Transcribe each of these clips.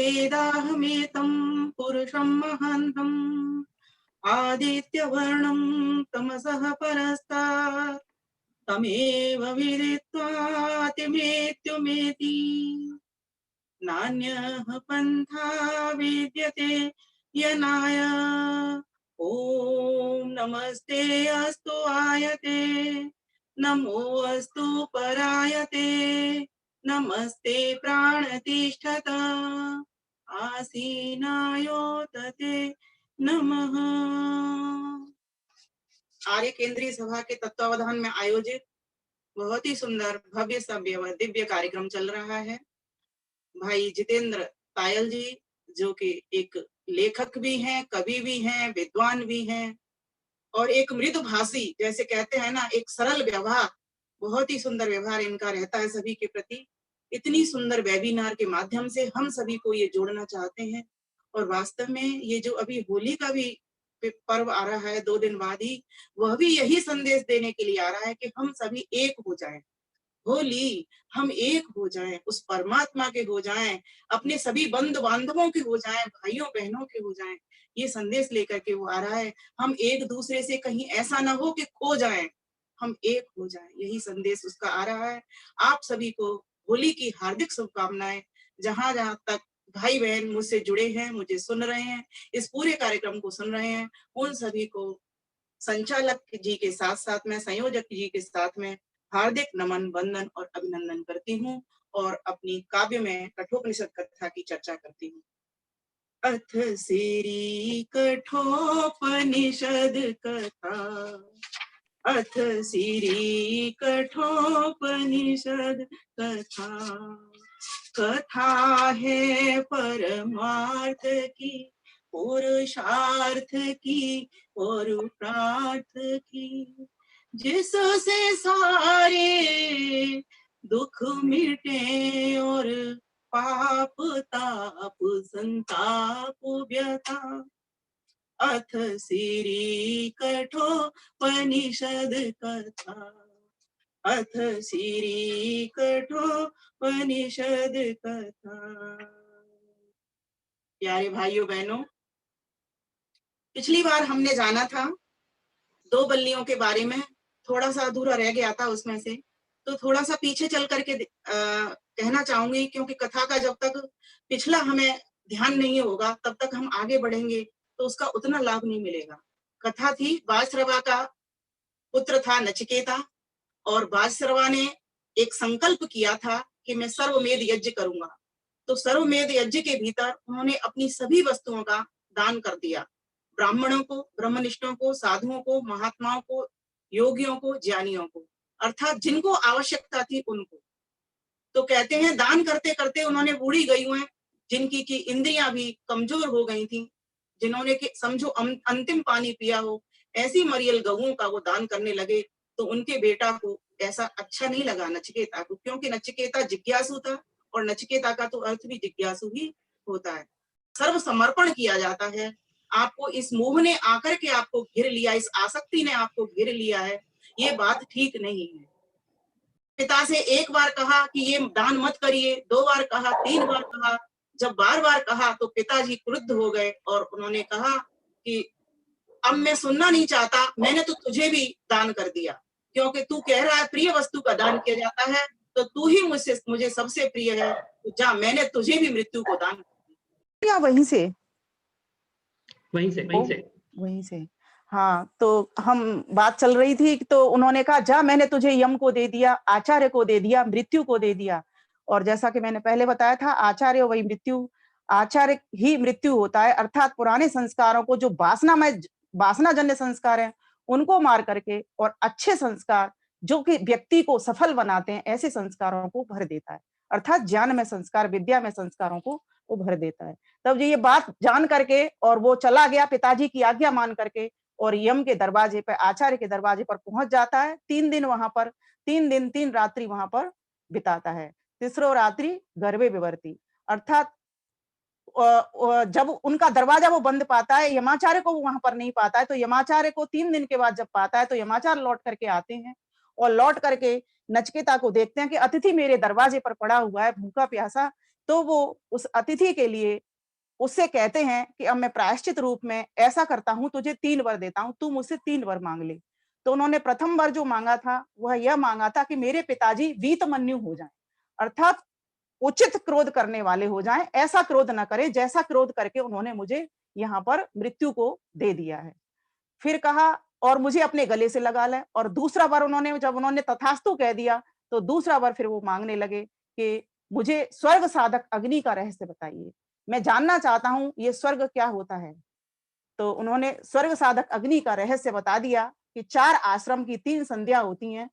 वेदाहमेतं पुरुषं महान्तम् आदित्यवर्णं तमसः परस्तात् तमेव विदित्वातिमेत्युमेति नान्यः पन्था विद्यते यनाय ॐ नमस्ते अस्तु आयते नमो अस्तु परायते नमस्ते प्राणतिष्ठत आसीनायोतते नमः। आर्य केंद्रीय सभा के तत्वावधान में आयोजित बहुत ही सुंदर भव्य सभ्य व दिव्य कार्यक्रम चल रहा है। भाई जितेंद्र तायल जी जो कि एक लेखक भी हैं, कवि भी हैं, विद्वान भी हैं और एक मृदुभाषी, जैसे कहते हैं ना, एक सरल व्यवहार, बहुत ही सुंदर व्यवहार इनका रहता है सभी के प्रति। इतनी सुंदर वेबिनार के माध्यम से हम सभी को ये जोड़ना चाहते हैं। और वास्तव में ये जो अभी होली का भी पर्व आ रहा है 2 दिन बाद ही, वह भी यही संदेश देने के लिए आ रहा है कि हम सभी एक हो जाएं। होली, हम एक हो जाएं, उस परमात्मा के हो जाएं, अपने सभी बंधु बांधवों के हो जाएं, भाइयों बहनों के हो जाएं। ये संदेश लेकर के वो आ रहा है। हम एक दूसरे से कहीं ऐसा ना हो कि खो जाएं, हम एक हो जाएं, यही संदेश उसका आ रहा है। आप सभी को होली की हार्दिक शुभकामनाएं। जहां जहां तक भाई बहन मुझसे जुड़े हैं, मुझे सुन रहे हैं, इस पूरे कार्यक्रम को सुन रहे हैं, उन सभी को संचालक जी के साथ साथ में, संयोजक जी के साथ में हार्दिक नमन, वंदन और अभिनंदन करती हूँ और अपनी काव्य में कठोपनिषद कथा की चर्चा करती हूँ। अथ श्री कठोपनिषद कथा, अथ श्री कठोपनिषद कथा। कथा है परमार्थ की, पुरुषार्थ की, पुरुषार्थ की, जिससे सारे दुख मिटे और पाप ताप संताप व्यथा। अथ श्री कठोपनिषद कथा, अथ श्री कठोपनिषद कथा। प्यारे भाइयों बहनों, पिछली बार हमने जाना था 2 बल्लियों के बारे में, थोड़ा सा अधूरा रह गया था उसमें से, तो थोड़ा सा पीछे चल करके कहना चाहूंगी, क्योंकि कथा का जब तक पिछला हमें ध्यान नहीं होगा तब तक हम आगे बढ़ेंगे तो उसका उतना लाभ नहीं मिलेगा। कथा थी, बाजश्रवा का पुत्र था नचिकेता और बाजश्रवा ने एक संकल्प किया था कि मैं सर्वमेध यज्ञ करूंगा। तो सर्वमेध यज्ञ के भीतर उन्होंने अपनी सभी वस्तुओं का दान कर दिया, ब्राह्मणों को, ब्रह्मनिष्ठों को, साधुओं को, महात्माओं को, योगियों को, ज्ञानियों को, अर्थात जिनको आवश्यकता थी उनको। तो कहते हैं दान करते करते उन्होंने बूढ़ी गईयों, जिनकी की इंद्रियां भी कमजोर हो गई थी, जिन्होंने कि समझो अंतिम पानी पिया हो, ऐसी मरियल गऊओं का वो दान करने लगे। तो उनके बेटा को ऐसा अच्छा नहीं लगा नचिकेता को, क्योंकि नचिकेता जिज्ञासु था और नचिकेता का तो अर्थ भी जिज्ञासु ही होता है। सर्व समर्पण किया जाता है। आपको इस मोह ने आकर के आपको घेर लिया, इस आसक्ति ने आपको घेर लिया है, ये बात ठीक नहीं है। पिता से एक बार कहा कि ये दान मत करिए, 2 बार कहा, 3 बार कहा, जब बार बार कहा तो पिताजी क्रुद्ध हो गए और उन्होंने कहा कि अब मैं सुनना नहीं चाहता, मैंने तो तुझे भी दान कर दिया, क्योंकि तू कह रहा है प्रिय वस्तु का दान किया जाता है, तो तू ही मुझे सबसे प्रिय है, तो जा, मैंने तुझे भी मृत्यु को दान कर दिया। वहीं से हाँ, तो हम बात चल रही थी, तो उन्होंने कहा जा, मैंने तुझे यम को दे दिया, आचार्य को दे दिया, मृत्यु को दे दिया। और जैसा कि मैंने पहले बताया था, आचार्य वही मृत्यु, आचार्य ही मृत्यु होता है, अर्थात पुराने संस्कारों को, जो वासनाजन्य संस्कार हैं, उनको मार करके और अच्छे संस्कार जो कि व्यक्ति को सफल बनाते हैं, ऐसे संस्कारों को भर देता है, अर्थात ज्ञान में संस्कार, विद्या में संस्कारों को वो भर देता है। तब ये बात जान करके और वो चला गया, पिताजी की आज्ञा मान करके, और यम के दरवाजे पर, आचार्य के दरवाजे पर पहुंच जाता है। 3 दिन वहां पर, 3 दिन 3 रात्रि वहां पर बिताता है। तीसरो रात्रि गर्भे विवर्ती, अर्थात जब उनका दरवाजा वो बंद पाता है, यमाचार्य को वो वहां पर नहीं पाता है, तो यमाचार्य को 3 दिन के बाद जब पाता है, तो यमाचार्य लौट करके आते हैं और लौट करके नचिकेता को देखते हैं कि अतिथि मेरे दरवाजे पर पड़ा हुआ है भूखा प्यासा, तो वो उस अतिथि के लिए उससे कहते हैं कि अब मैं प्रायश्चित रूप में ऐसा करता हूँ, तुझे 3 वर देता हूँ, तू मुझसे 3 वर मांग ले। तो उन्होंने प्रथम वर जो मांगा था वह यह मांगा था कि मेरे पिताजी वीतमन्यु हो जाएं, अर्थात उचित क्रोध करने वाले हो जाएं, ऐसा क्रोध ना करें जैसा क्रोध करके उन्होंने मुझे यहाँ पर मृत्यु को दे दिया है। फिर कहा और मुझे अपने गले से लगा लें, और दूसरा वर उन्होंने जब उन्होंने तथास्तु कह दिया तो दूसरा वर फिर वो मांगने लगे कि मुझे स्वर्ग साधक अग्नि का रहस्य बताइए, मैं जानना चाहता हूं ये स्वर्ग क्या होता है। तो उन्होंने स्वर्ग साधक अग्नि का रहस्य बता दिया कि 4 आश्रम की 3 संध्या होती हैं,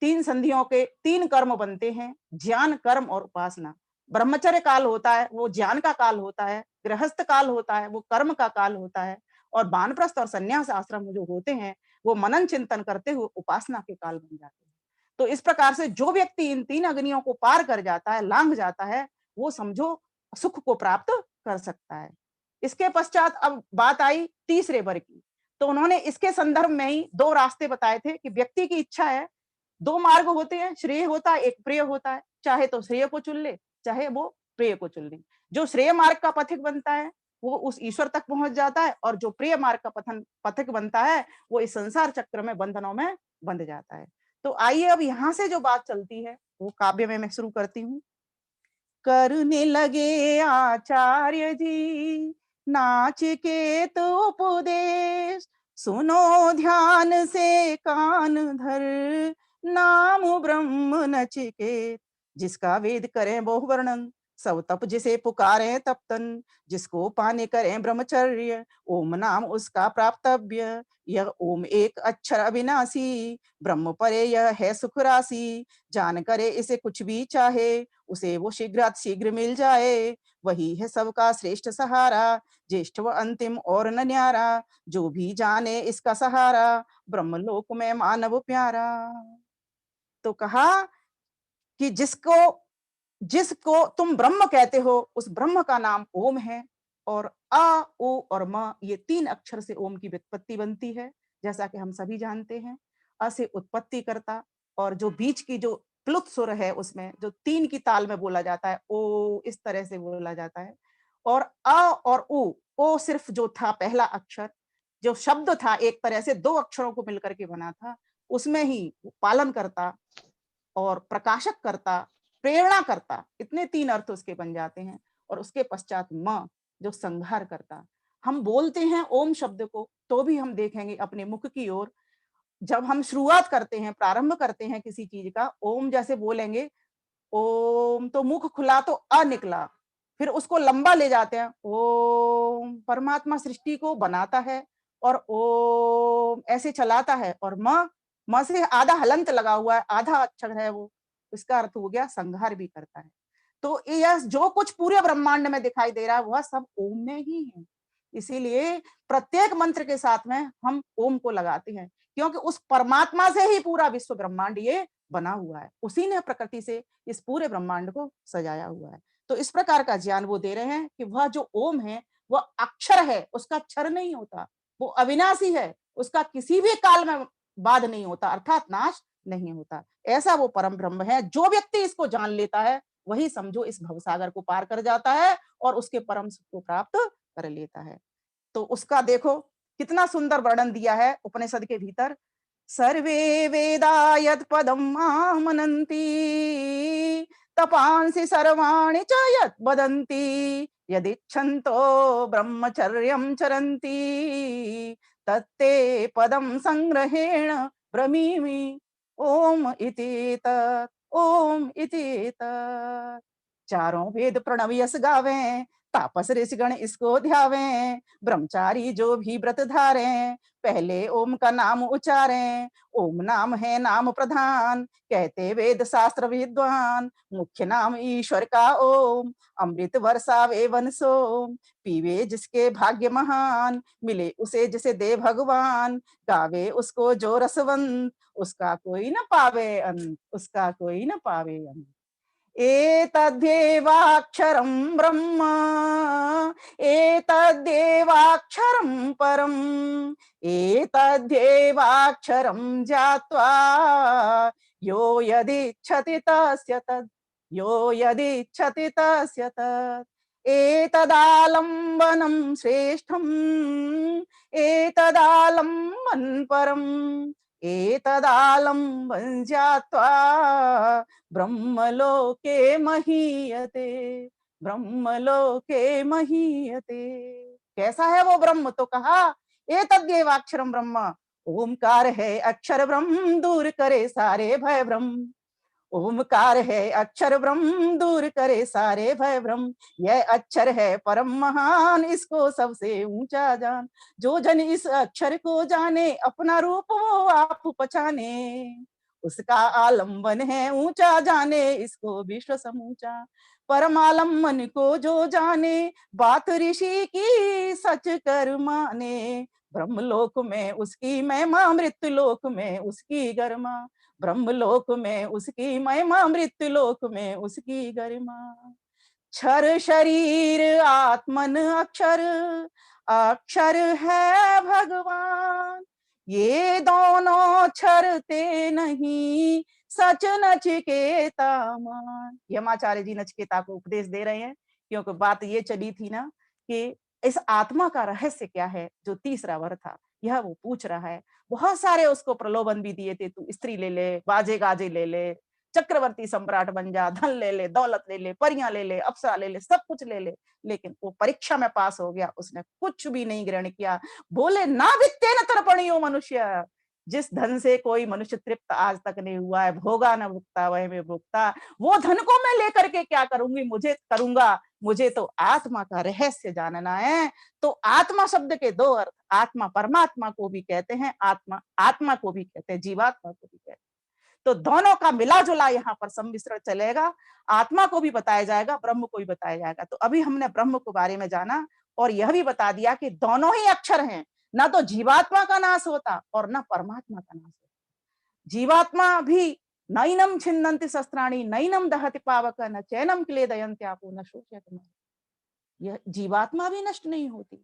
3 संधियों के 3 कर्म बनते हैं, ज्ञान, कर्म और उपासना। ब्रह्मचर्य काल होता है वो ज्ञान का काल होता है, गृहस्थ काल होता है वो कर्म का काल होता है, और वानप्रस्थ और संन्यास आश्रम जो होते हैं वो मनन चिंतन करते हुए उपासना के काल बन जाते हैं। तो इस प्रकार से जो व्यक्ति इन 3 अग्नियों को पार कर जाता है, लांघ जाता है, वो समझो सुख को प्राप्त कर सकता है। इसके पश्चात अब बात आई तीसरे वर्ग की, तो उन्होंने इसके संदर्भ में ही 2 रास्ते बताए थे कि व्यक्ति की इच्छा है, 2 मार्ग होते हैं, श्रेय होता है, एक प्रिय होता है, चाहे तो श्रेय को चुन ले, चाहे वो प्रिय को चुन ले। जो श्रेय मार्ग का पथिक बनता है वो उस ईश्वर तक पहुंच जाता है, और जो प्रिय मार्ग का पथिक बनता है वो इस संसार चक्र में बंधनों में बंध जाता है। तो आइए अब यहाँ से जो बात चलती है वो काव्य में मैं शुरू करती हूँ। करने लगे आचार्य जी नाचिकेत उपदेश, सुनो ध्यान से कान धर, नाम ब्रह्म नचिकेत, जिसका वेद करें बहु वर्णन, सब तप जिसे पुकारे तपतन, जिसको पाने करें ब्रह्मचर्य, ओम नाम उसका प्राप्तव्य, यह ओम एक अक्षर अविनाशी, ब्रह्म परे यह है सुख राशि, जान करे इसे कुछ भी चाहे, उसे वो शीघ्र मिल जाए, वही है सबका श्रेष्ठ सहारा, ज्येष्ठ व अंतिम और न न्यारा, जो भी जाने इसका सहारा, ब्रह्मलोक में मानव प्यारा। तो कहा कि जिसको जिसको तुम ब्रह्म कहते हो उस ब्रह्म का नाम ओम है, और आ, ओ और म ये 3 अक्षर से ओम की व्युत्पत्ति बनती है, जैसा कि हम सभी जानते हैं। अ से उत्पत्ति करता, और जो बीच की जो प्लुत सुर है उसमें जो 3 की ताल में बोला जाता है, ओ इस तरह से बोला जाता है। और अ और ओ सिर्फ जो था पहला अक्षर, जो शब्द था एक तरह से 2 अक्षरों को मिलकर के बना था, उसमें ही पालन करता और प्रकाशक करता, प्रेरणा करता, इतने 3 अर्थ उसके बन जाते हैं। और उसके पश्चात म जो संहार करता। हम बोलते हैं ओम शब्द को तो भी हम देखेंगे अपने मुख की ओर, जब हम शुरुआत करते हैं, प्रारंभ करते हैं किसी चीज का, ओम जैसे बोलेंगे, ओम तो मुख खुला तो अ निकला, फिर उसको लंबा ले जाते हैं, ओम परमात्मा सृष्टि को बनाता है और ओम ऐसे चलाता है, और म से आधा हलंत लगा हुआ है, आधा अक्षर है वो, इसका अर्थ हो गया संहार भी करता है। तो यह जो कुछ पूरे ब्रह्मांड में दिखाई दे रहा है वह सब ओम में ही है। इसीलिए प्रत्येक मंत्र के साथ में हम ओम को लगाते हैं, क्योंकि उस परमात्मा से ही पूरा विश्व ब्रह्मांड ये बना हुआ है, उसी ने प्रकृति से इस पूरे ब्रह्मांड को सजाया हुआ है। तो इस प्रकार का ज्ञान वो दे रहे हैं कि वह जो ओम है वह अक्षर है, उसका क्षर नहीं होता, वो अविनाशी है, उसका किसी भी काल में बाध नहीं होता, अर्थात नाश नहीं होता। ऐसा वो परम ब्रह्म है, जो व्यक्ति इसको जान लेता है वही समझो इस भवसागर को पार कर जाता है और उसके परम सुख को प्राप्त कर लेता है। तो उसका देखो कितना सुंदर वर्णन दिया है उपनिषद के भीतर। सर्वे वेदा यत् पदम मामनन्ति, तपांसि सर्वाणि च यत् वदन्ति, यदिच्छन्तो ब्रह्मचर्यं चरन्ति, तत्ते पदम संग्रहेण ब्रमीमि, ओम इति तत्, ओम इति तत्। चारों वेद प्रणव यस गावें, तापस ऋषिगण इसको ध्यावें, ब्रह्मचारी जो भी व्रत धारें, पहले ओम का नाम उचारें, ओम नाम है नाम प्रधान, कहते वेद शास्त्र विद्वान, मुख्य नाम ईश्वर का ओम, अमृत वर्षावे वन सोम, पीवे जिसके भाग्य महान, मिले उसे जिसे दे भगवान, गावे उसको जो रसवंत, उसका कोई न पावे अंत, उसका कोई न पावे अंत। एतद्देवाक्षरं ब्रह्म, एतद्देवाक्षरं परम्, एतद्देवाक्षरं ज्ञात्वा यो यदिच्छति तस्य तत्, यो यदिच्छति तस्य तत्। एतदालम्बनं श्रेष्ठम्, एतदालम्बन परम्, एतदालम्बन ज्ञात्वा ब्रह्मलोके महीयते, ब्रह्मलोके महीयते। कैसा है वो ब्रह्म? तो कहा एतद्देवाक्षरम ब्रह्म, ओमकार है अक्षर ब्रह्म, दूर करे सारे भय ब्रह्म। ओमकार है अक्षर ब्रह्म, दूर करे सारे भय ब्रह्म। यह अक्षर है परम महान, इसको सबसे ऊंचा जान। जो जन इस अक्षर को जाने, अपना रूप वो आप पहचाने। उसका आलम्बन है ऊंचा, जाने इसको विश्व समूचा। परमालम्बन को जो जाने, बात ऋषि की सच कर माने। ब्रह्मलोक में उसकी महिमा, मृत्युलोक में उसकी गरिमा। ब्रह्मलोक में उसकी महिमा, मृत्युलोक में उसकी गरिमा। क्षर शरीर आत्मन अक्षर, अक्षर है भगवान। ये दोनों छरते नहीं, सच नचिकेता मान। यमाचार्य जी नचिकेता को उपदेश दे रहे हैं, क्योंकि बात ये चली थी ना कि इस आत्मा का रहस्य क्या है, जो तीसरा वर था, यह वो पूछ रहा है। बहुत सारे उसको प्रलोभन भी दिए थे, तू स्त्री ले ले, बाजे गाजे ले ले, चक्रवर्ती सम्राट बन जा, धन ले ले, दौलत ले ले, परियां ले ले, अप्सरा ले ले, सब कुछ ले ले। लेकिन वो परीक्षा में पास हो गया, उसने कुछ भी नहीं ग्रहण किया। बोले ना वित्तेन तर्पणीयो मनुष्य, जिस धन से कोई मनुष्य तृप्त आज तक नहीं हुआ है, भोगा न भुगता वह में भुगता, वो धन को मैं लेकर के क्या करूंगी, मुझे करूंगा, मुझे तो आत्मा का रहस्य जानना है। तो आत्मा शब्द के दो अर्थ, आत्मा परमात्मा को भी कहते हैं, आत्मा आत्मा को भी कहते हैं, जीवात्मा को भी कहते हैं। तो दोनों का मिला जुला यहाँ पर सम्मिश्रण चलेगा, आत्मा को भी बताया जाएगा, ब्रह्म को भी बताया जाएगा। तो अभी हमने ब्रह्म के बारे में जाना और यह भी बता दिया कि दोनों ही अक्षर हैं, ना तो जीवात्मा का नाश होता और ना परमात्मा का नाश होता। जीवात्मा भी नैनम छिन्नन्ति शस्त्राणि, नैनम दहति पावक, न चैनम क्लेदयन्त्यापो न शोष्यति। यह जीवात्मा भी नष्ट नहीं होती,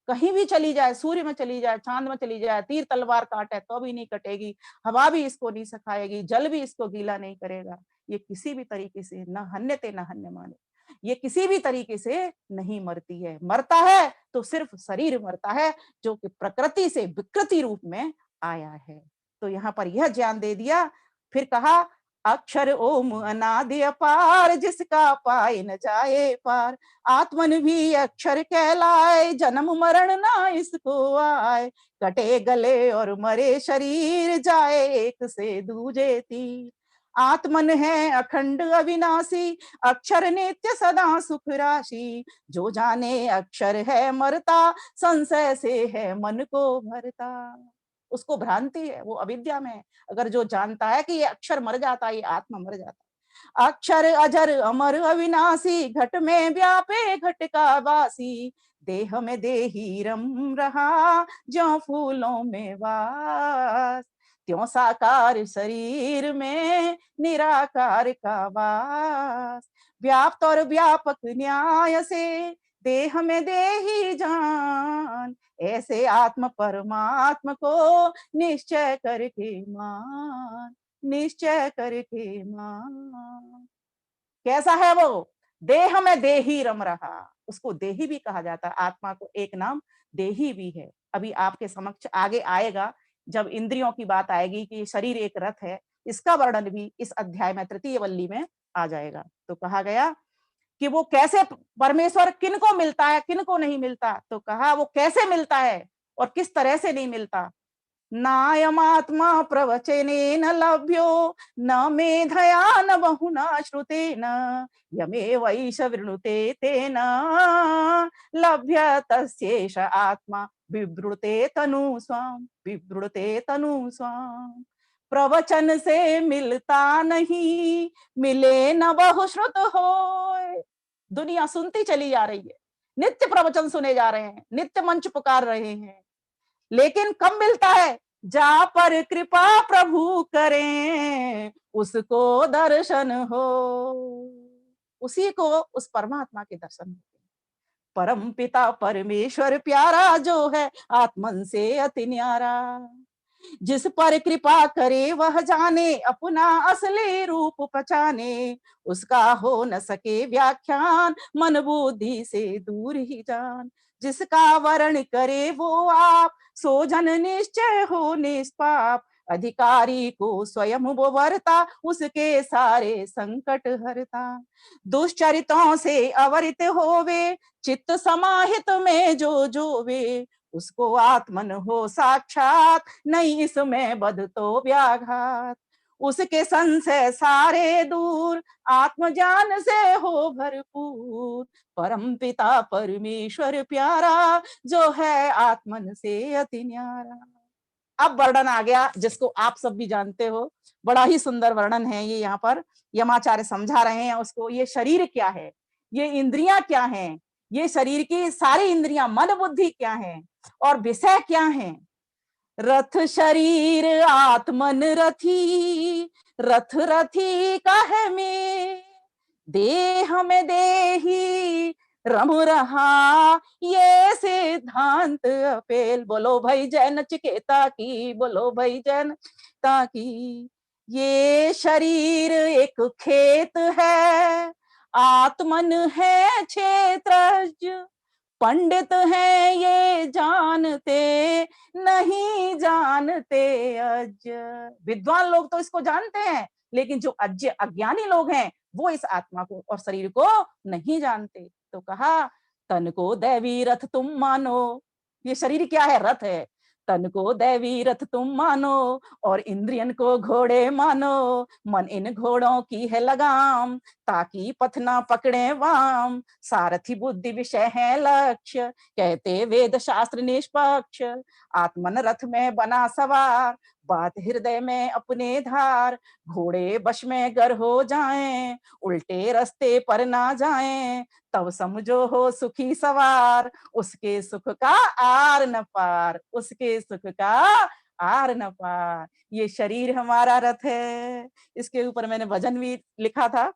कहीं भी चली जाए, सूर्य में चली जाए, चांद में चली जाए, तीर तलवार काटे तो भी नहीं कटेगी, हवा भी इसको नहीं सखाएगी, जल भी इसको गीला नहीं करेगा। ये किसी भी तरीके से न हन्यते न हन्य माने, ये किसी भी तरीके से नहीं मरती है। मरता है तो सिर्फ शरीर मरता है, जो कि प्रकृति से विकृति रूप में आया है। तो यहाँ पर यह ज्ञान दे दिया। फिर कहा अक्षर ओम अनादि अपार, जिसका पाए न जाए पार। आत्मन भी अक्षर कहलाए, जन्म मरण ना इसको आए। कटे गले और मरे शरीर, जाए एक से दूजे तीर। आत्मन है अखंड अविनाशी, अक्षर नित्य सदा सुख राशि। जो जाने अक्षर है मरता, संशय से है मन को भरता। उसको भ्रांति है, वो अविद्या में है। अगर जो जानता है कि ये अक्षर मर जाता है, ये आत्मा मर जाता है। अक्षर अजर अमर अविनाशी, घट में व्यापे घट का वासी। देह में देही रम रहा, ज्यों फूलों में वास। त्यों साकार शरीर में निराकार का वास। व्याप्त और व्यापक न्याय से, देह में देही जान। ऐसे आत्म परमात्मा को निश्चय करके मान, निश्चय करके मान। कैसा है वो? देह में देही रम रहा, उसको देही भी कहा जाता है। आत्मा को एक नाम देही भी है। अभी आपके समक्ष आगे आएगा, जब इंद्रियों की बात आएगी कि शरीर एक रथ है, इसका वर्णन भी इस अध्याय में तृतीय वल्ली में आ जाएगा। तो कहा गया कि वो कैसे परमेश्वर किनको मिलता है, किनको नहीं मिलता। तो कहा वो कैसे मिलता है और किस तरह से नहीं मिलता। नायमात्मा प्रवचनेन लभ्यो, न मेधया न बहुना श्रुतेन। यमेवैष वृणुते तेन, लभ्य तस्यैष आत्मा विवृते तनु स्वाम, विवृते तनु स्वाम। प्रवचन से मिलता नहीं, मिले न बहुश्रुत होय। दुनिया सुनती चली जा रही है, नित्य प्रवचन सुने जा रहे हैं, नित्य मंच पुकार रहे हैं, लेकिन कब मिलता है? जा पर कृपा प्रभु करें, उसको दर्शन हो। उसी को उस परमात्मा के दर्शन होते हैं। परम पिता परमेश्वर प्यारा, जो है आत्मन से अति न्यारा। जिस पर कृपा करे वह जाने, अपना असली रूप पहचाने, उसका हो न सके व्याख्यान, मन बुद्धि से दूर ही जान। जिसका वर्ण करे वो आप, सो जन निश्चय हो निष्पाप, अधिकारी को स्वयं वो वरता, उसके सारे संकट हरता। दुष्चरितों से अवरित होवे, चित्त समाहित में जो जोवे, उसको आत्मन हो साक्षात, नहीं इसमें बद तो व्याघात। उसके संशय सारे दूर, आत्मज्ञान से हो भरपूर, परम पिता परमेश्वर प्यारा, जो है आत्मन से अति न्यारा। अब वर्णन आ गया जिसको आप सब भी जानते हो, बड़ा ही सुंदर वर्णन है ये। यहाँ पर यमाचार्य समझा रहे हैं उसको, ये शरीर क्या है, ये इंद्रियां क्या हैं, ये शरीर की सारी इंद्रियां मन बुद्धि क्या है और विषय क्या है। रथ शरीर आत्मन रथी, रथ रथी कहे में, देह में देही रम रहा, ये सिद्धांत अपेल। बोलो भाई जय नचिकेता की, बोलो भाई जय नचिकेता की। ये शरीर एक खेत है, आत्मन है क्षेत्रज, पंडित हैं ये जानते, नहीं जानते अज। विद्वान लोग तो इसको जानते हैं, लेकिन जो अज्ञानी लोग हैं वो इस आत्मा को और शरीर को नहीं जानते। तो कहा तन को दैवी रथ तुम मानो, ये शरीर क्या है, रथ है। तन को दैवी रथ तुम मानो और इंद्रियन को घोड़े मानो, मन इन घोड़ों की है लगाम, ताकि पथ ना पकड़े वाम, सारथी बुद्धि विषय है लक्ष्य, कहते वेद शास्त्र निष्पक्ष। आत्मन रथ में बना सवार, बात हृदय में अपने धार, घोड़े बश में गर हो जाएं, उल्टे रास्ते पर ना जाएं, तब समझो हो सुखी सवार, उसके सुख का आर न पार, उसके सुख का आर न पार। ये शरीर हमारा रथ है। इसके ऊपर मैंने भजन भी लिखा था,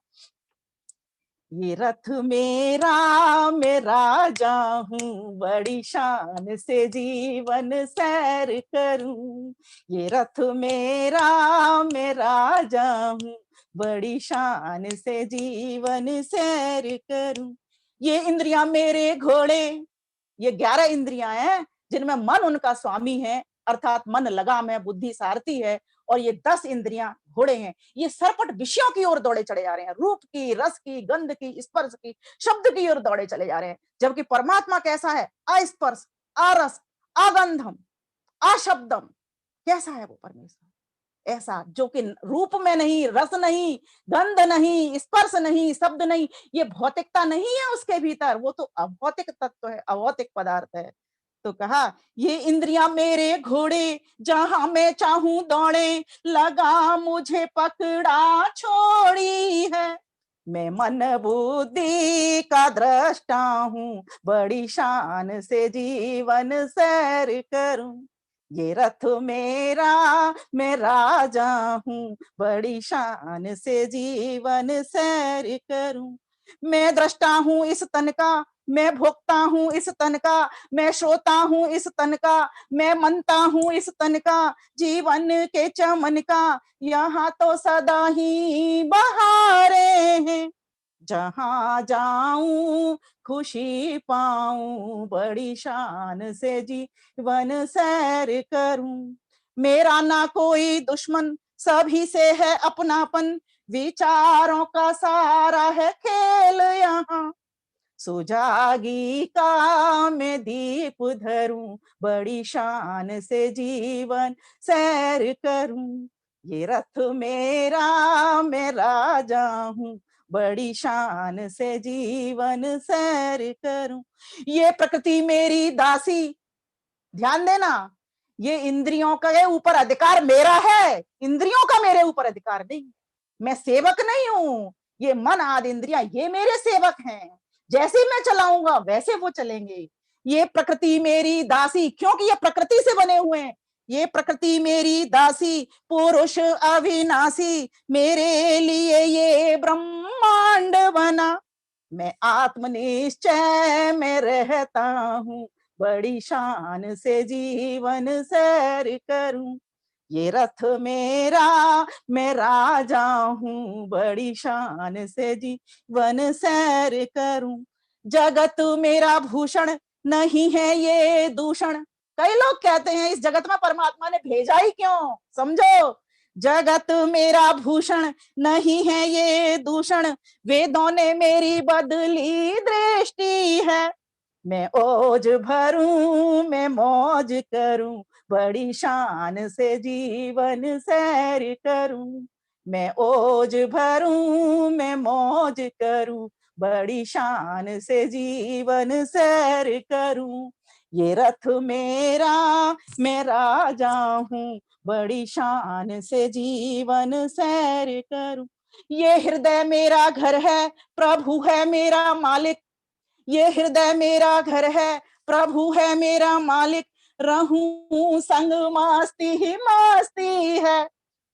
ये रथ मेरा मैं राजा हूँ, बड़ी शान से जीवन सैर करूं। ये रथ मेरा मैं राजा हूँ, बड़ी शान से जीवन सैर करूं। ये इंद्रियां मेरे घोड़े, ये 11 इंद्रियां हैं जिनमें मन उनका स्वामी है, अर्थात मन लगाम है, बुद्धि सारथी है, और ये 10 इंद्रियां घोड़े हैं। ये सरपट विषयों की ओर दौड़े चले जा रहे हैं, रूप की, रस की, गंध की, स्पर्श की, शब्द की ओर दौड़े चले जा रहे हैं। जबकि परमात्मा कैसा है, अस्पर्श, आरस, आगंधम, अशब्दम, कैसा है वो परमेश्वर, ऐसा जो कि रूप में नहीं, रस नहीं, गंध नहीं, स्पर्श नहीं, शब्द नहीं, ये भौतिकता नहीं है उसके भीतर, वो तो अभौतिक तत्व है, अभौतिक पदार्थ है। तो कहा ये इंद्रियां मेरे घोड़े, जहां मैं चाहूं दौड़े, लगा मुझे पकड़ा छोड़ी है, मैं मन बुद्धि का दृष्टा हूँ, बड़ी शान से जीवन सैर करूं। ये रथ मेरा मैं राजा हूँ, बड़ी शान से जीवन सैर करूं। मैं दृष्टा हूँ इस तन का, मैं भोगता हूँ इस तन का, मैं श्रोता हूँ इस तन का, मैं मनता हूँ इस तन का, जीवन के चमन का यहाँ तो सदा ही बहारे हैं, जहां जाऊं खुशी पाऊं, बड़ी शान से जीवन सैर करूं। मेरा ना कोई दुश्मन, सभी से है अपनापन, विचारों का सारा है खेल यहाँ, सुजागी का मैं दीप धरूं, बड़ी शान से जीवन सैर करूं। ये रथ मेरा मैं राजा हूँ, बड़ी शान से जीवन सैर करूं। ये प्रकृति मेरी दासी, ध्यान देना, ये इंद्रियों के ऊपर अधिकार मेरा है, इंद्रियों का मेरे ऊपर अधिकार नहीं, मैं सेवक नहीं हूं। ये मन आदि इंद्रियां ये मेरे सेवक हैं, जैसे मैं चलाऊंगा वैसे वो चलेंगे। ये प्रकृति मेरी दासी, क्योंकि ये प्रकृति से बने हुए हैं, ये प्रकृति मेरी दासी, पुरुष अविनाशी, मेरे लिए ये ब्रह्मांड बना, मैं आत्मनिश्चय में रहता हूँ, बड़ी शान से जीवन सैर करूं। ये रथ मेरा मैं राजा हूँ, बड़ी शान से जीवन सैर करूं। जगत मेरा भूषण नहीं है ये दूषण। कई लोग कहते हैं इस जगत में परमात्मा ने भेजा ही क्यों, समझो। जगत मेरा भूषण नहीं है ये दूषण, वेदों ने मेरी बदली दृष्टि है। मैं ओज भरूं मैं मौज करूं, बड़ी शान से जीवन सैर करूं। मैं ओज भरूं मैं मौज करूं, बड़ी शान से जीवन सैर करूं। ये रथ मेरा मैं राजा हूँ, बड़ी शान से जीवन सैर करूं। ये हृदय मेरा घर है, प्रभु है मेरा मालिक। ये हृदय मेरा घर है, प्रभु है मेरा मालिक। रहूं संग मस्ती ही मस्ती है,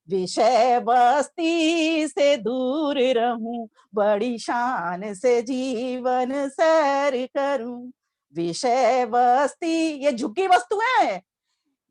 विषय बस्ती से दूर रहूं, बड़ी शान से जीवन सैर करूं। विषय बस्ती, ये झुग्गी वस्तुएं।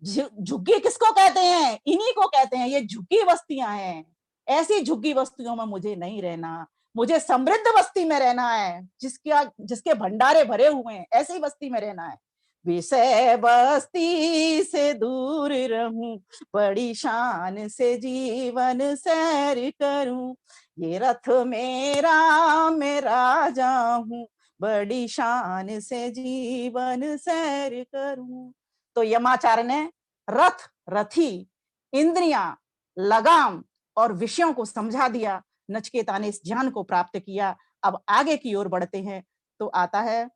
झुग्गी किसको कहते हैं, इन्हीं को कहते हैं, ये झुग्गी बस्तियां हैं। ऐसी झुग्गी बस्तियों में मुझे नहीं रहना, मुझे समृद्ध बस्ती में रहना है, जिसके भंडारे भरे हुए हैं, ऐसी बस्ती में रहना है। विषय बस्ती से दूर रहूं, बड़ी शान से जीवन सैर करूं। ये रथ मेरा मैं राजा हूं, बड़ी शान से जीवन सैर करूं। तो यमाचार्य ने रथ, रथी, इंद्रियां, लगाम और विषयों को समझा दिया। नचिकेता ने इस ज्ञान को प्राप्त किया। अब आगे की ओर बढ़ते हैं तो आता है,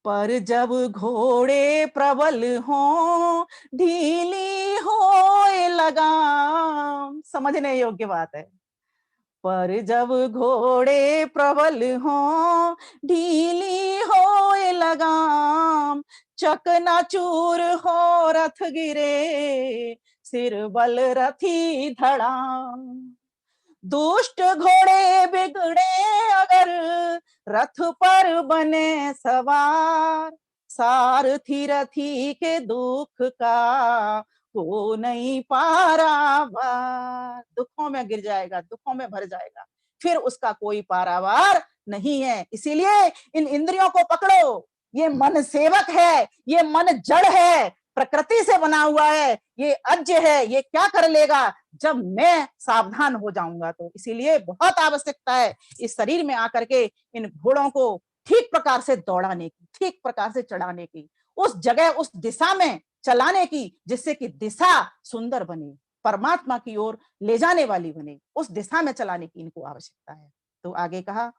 पर जब घोड़े प्रबल हो, ढीली हो लगाम। समझने योग्य बात है। पर जब घोड़े प्रबल हो, ढीली हो लगाम, चकनाचूर हो रथ गिरे, सिर बल रथी धड़ाम। दुष्ट घोड़े बिगड़े अगर, रथ पर बने सवार, सारथी रथी के दुख का हो नहीं पारावार। दुखों में गिर जाएगा, दुखों में भर जाएगा, फिर उसका कोई पारावार नहीं है। इसीलिए इन इंद्रियों को पकड़ो। ये मन सेवक है, ये मन जड़ है, प्रकृति से बना हुआ है, ये अज्य है, ये क्या कर लेगा जब मैं सावधान हो जाऊंगा। तो इसीलिए बहुत आवश्यकता है इस शरीर में आकर के इन घोड़ों को ठीक प्रकार से दौड़ाने की, ठीक प्रकार से चढ़ाने की, उस जगह उस दिशा में चलाने की, जिससे कि दिशा सुंदर बने, परमात्मा की ओर ले जाने वाली बने, उस दिशा में चलाने की इनको आवश्यकता है। तो आगे कहा,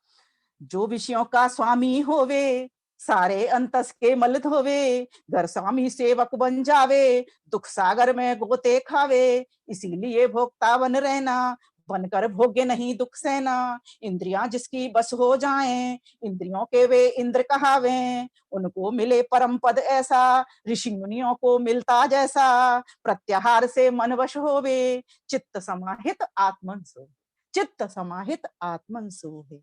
जो विषयों का स्वामी होवे, सारे अंतस के मल धोवे, घर स्वामी सेवक बन जावे, दुख सागर में गोते खावे। इसीलिए भोक्ता बन रहना, बनकर भोग्य नहीं दुख सहना। इंद्रियां जिसकी बस हो जाएं, इंद्रियों के वे इंद्र कहावे, उनको मिले परम पद ऐसा, ऋषि मुनियों को मिलता जैसा। प्रत्याहार से मन वश होवे, चित्त समाहित आत्मन सो, चित्त समाहित आत्मन सोहे।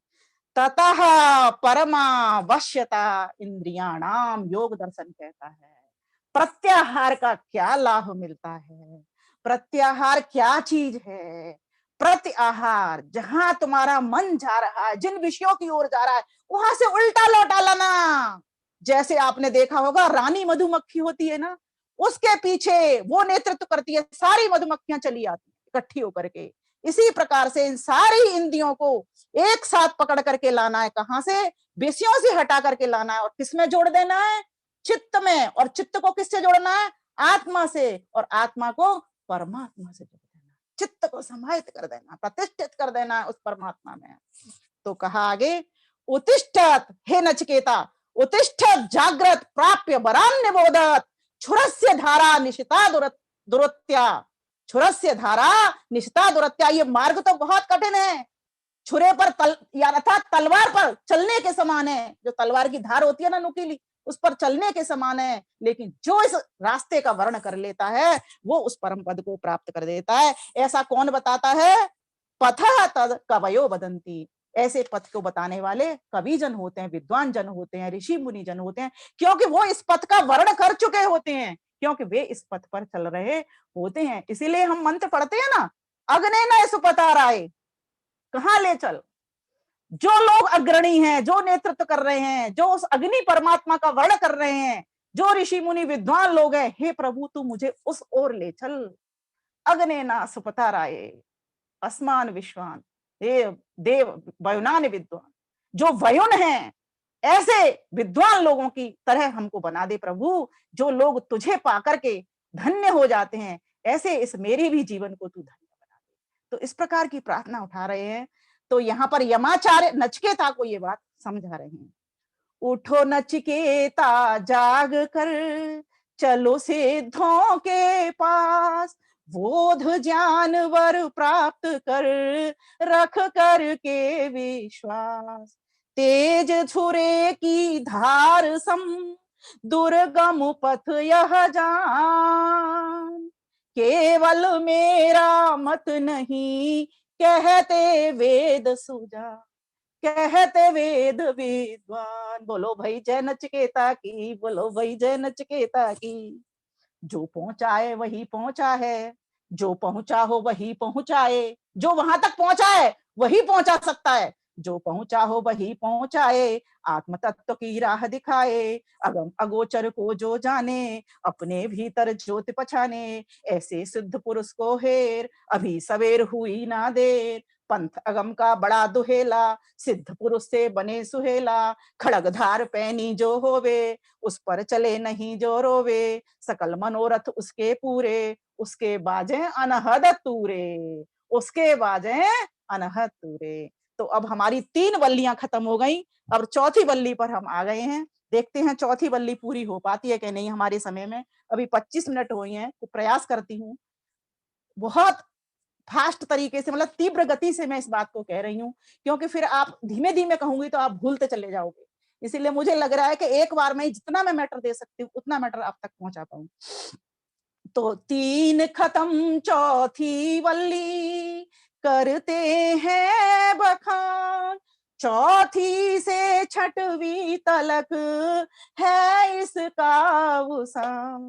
ततः परमावश्यता इंद्रियाणाम, योग दर्शन कहता है। प्रत्याहार का क्या लाभ मिलता है, प्रत्याहार क्या चीज है। प्रत्याहार, जहां तुम्हारा मन जा रहा है, जिन विषयों की ओर जा रहा है, वहां से उल्टा लौटा लाना। जैसे आपने देखा होगा, रानी मधुमक्खी होती है ना, उसके पीछे वो नेतृत्व करती है, सारी मधुमक्खियां चली आती इकट्ठी होकर के। इसी प्रकार से इन सारी इंद्रियों को एक साथ पकड़ करके लाना है। कहां से, विषयों से हटा करके लाना है, और किसमें जोड़ देना है, चित्त में। और चित्त को किससे जोड़ना है, आत्मा से, और आत्मा को परमात्मा से जोड़ देना, चित्त को समाहित कर देना, प्रतिष्ठित कर देना है उस परमात्मा में। तो कहा आगे, उत्तिष्ठत हे नचिकेता, उत्तिष्ठत जागृत प्राप्य वरान निबोधत, छुरस्य धारा निशिता दुरत्या। छुरस्य धारा निशिता दुरत्या, ये मार्ग तो बहुत कठिन है। छुरे पर या अर्थात तलवार पर चलने के समान है। जो तलवार की धार होती है ना, नुकीली, उस पर चलने के समान है। लेकिन जो इस रास्ते का वर्ण कर लेता है, वो उस परम पद को प्राप्त कर देता है। ऐसा कौन बताता है, पथ तद कवयो वदंती। ऐसे पथ को बताने वाले कवि जन होते हैं, विद्वान जन होते हैं, ऋषि मुनि जन होते हैं, क्योंकि वो इस पथ का वर्ण कर चुके होते हैं, क्योंकि वे इस पथ पर चल रहे होते हैं। इसीलिए हम मंत्र पढ़ते हैं ना, अग्ने न सुपताराए, कहां ले चल। जो लोग अग्रणी हैं, जो नेतृत्व कर रहे हैं, जो उस अग्नि परमात्मा का वर्ण कर रहे हैं, जो ऋषि मुनि विद्वान लोग हैं, हे प्रभु तू मुझे उस ओर ले चल। अग्ने ना सुपताराए अस्मान विश्वान, हे देव वयुनान विद्वान, जो वयुन हैं ऐसे विद्वान लोगों की तरह हमको बना दे प्रभु, जो लोग तुझे पाकर के धन्य हो जाते हैं, ऐसे इस मेरे भी जीवन को तू धन्य बना दे। तो इस प्रकार की प्रार्थना उठा रहे हैं। तो यहाँ पर यमाचार्य नचिकेता को ये बात समझा रहे हैं। उठो नचिकेता जाग कर, चलो सिद्धों के पास, बोध ज्ञान वर प्राप्त कर, रख कर के विश्वास। तेज छुरे की धार सम, दुर्गम पथ यह जान, केवल मेरा मत नहीं, कहते वेद सुजा, कहते वेद विद्वान। बोलो भाई जय नचिकेता की, बोलो भाई जय नचिकेता की। जो पहुंचाए वही पहुंचा है, जो पहुंचा हो वही पहुंचाए, जो वहां तक पहुंचा है वही पहुंचा सकता है, जो पहुंचा हो वही पहुंचाए, आत्म तत्व की राह दिखाए, अगम अगोचर को जो जाने, अपने भीतर ज्योति पछाने, ऐसे सिद्ध पुरुष को हेर, अभी सवेर हुई ना देर, पंथ अगम का बड़ा दुहेला, सिद्ध पुरुष से बने सुहेला, खड़गधार पैनी जो होवे, उस पर चले नहीं जो रोवे, सकल मनोरथ उसके पूरे, उसके बाजे अनहद तूरे, उसके बाजे अनहद तूरे। तो अब हमारी 3 बल्लियां खत्म हो गई, अब चौथी बल्ली पर हम आ गए हैं। देखते हैं चौथी बल्ली पूरी हो पाती है कि नहीं हमारे समय में। अभी 25 मिनट हुई हैं, तो प्रयास करती हूँ बहुत फास्ट तरीके से, मतलब तीव्र गति से मैं इस बात को कह रही हूँ, क्योंकि फिर आप धीमे धीमे कहूंगी तो आप भूलते चले जाओगे। इसीलिए मुझे लग रहा है कि एक बार में जितना मैं मैटर दे सकती हूँ उतना मैटर आप तक पहुंचा पाऊं। तो 3 खत्म चौथी वल्ली, करते हैं बखान, चौथी से छठवीं तलक है इसका वसाम।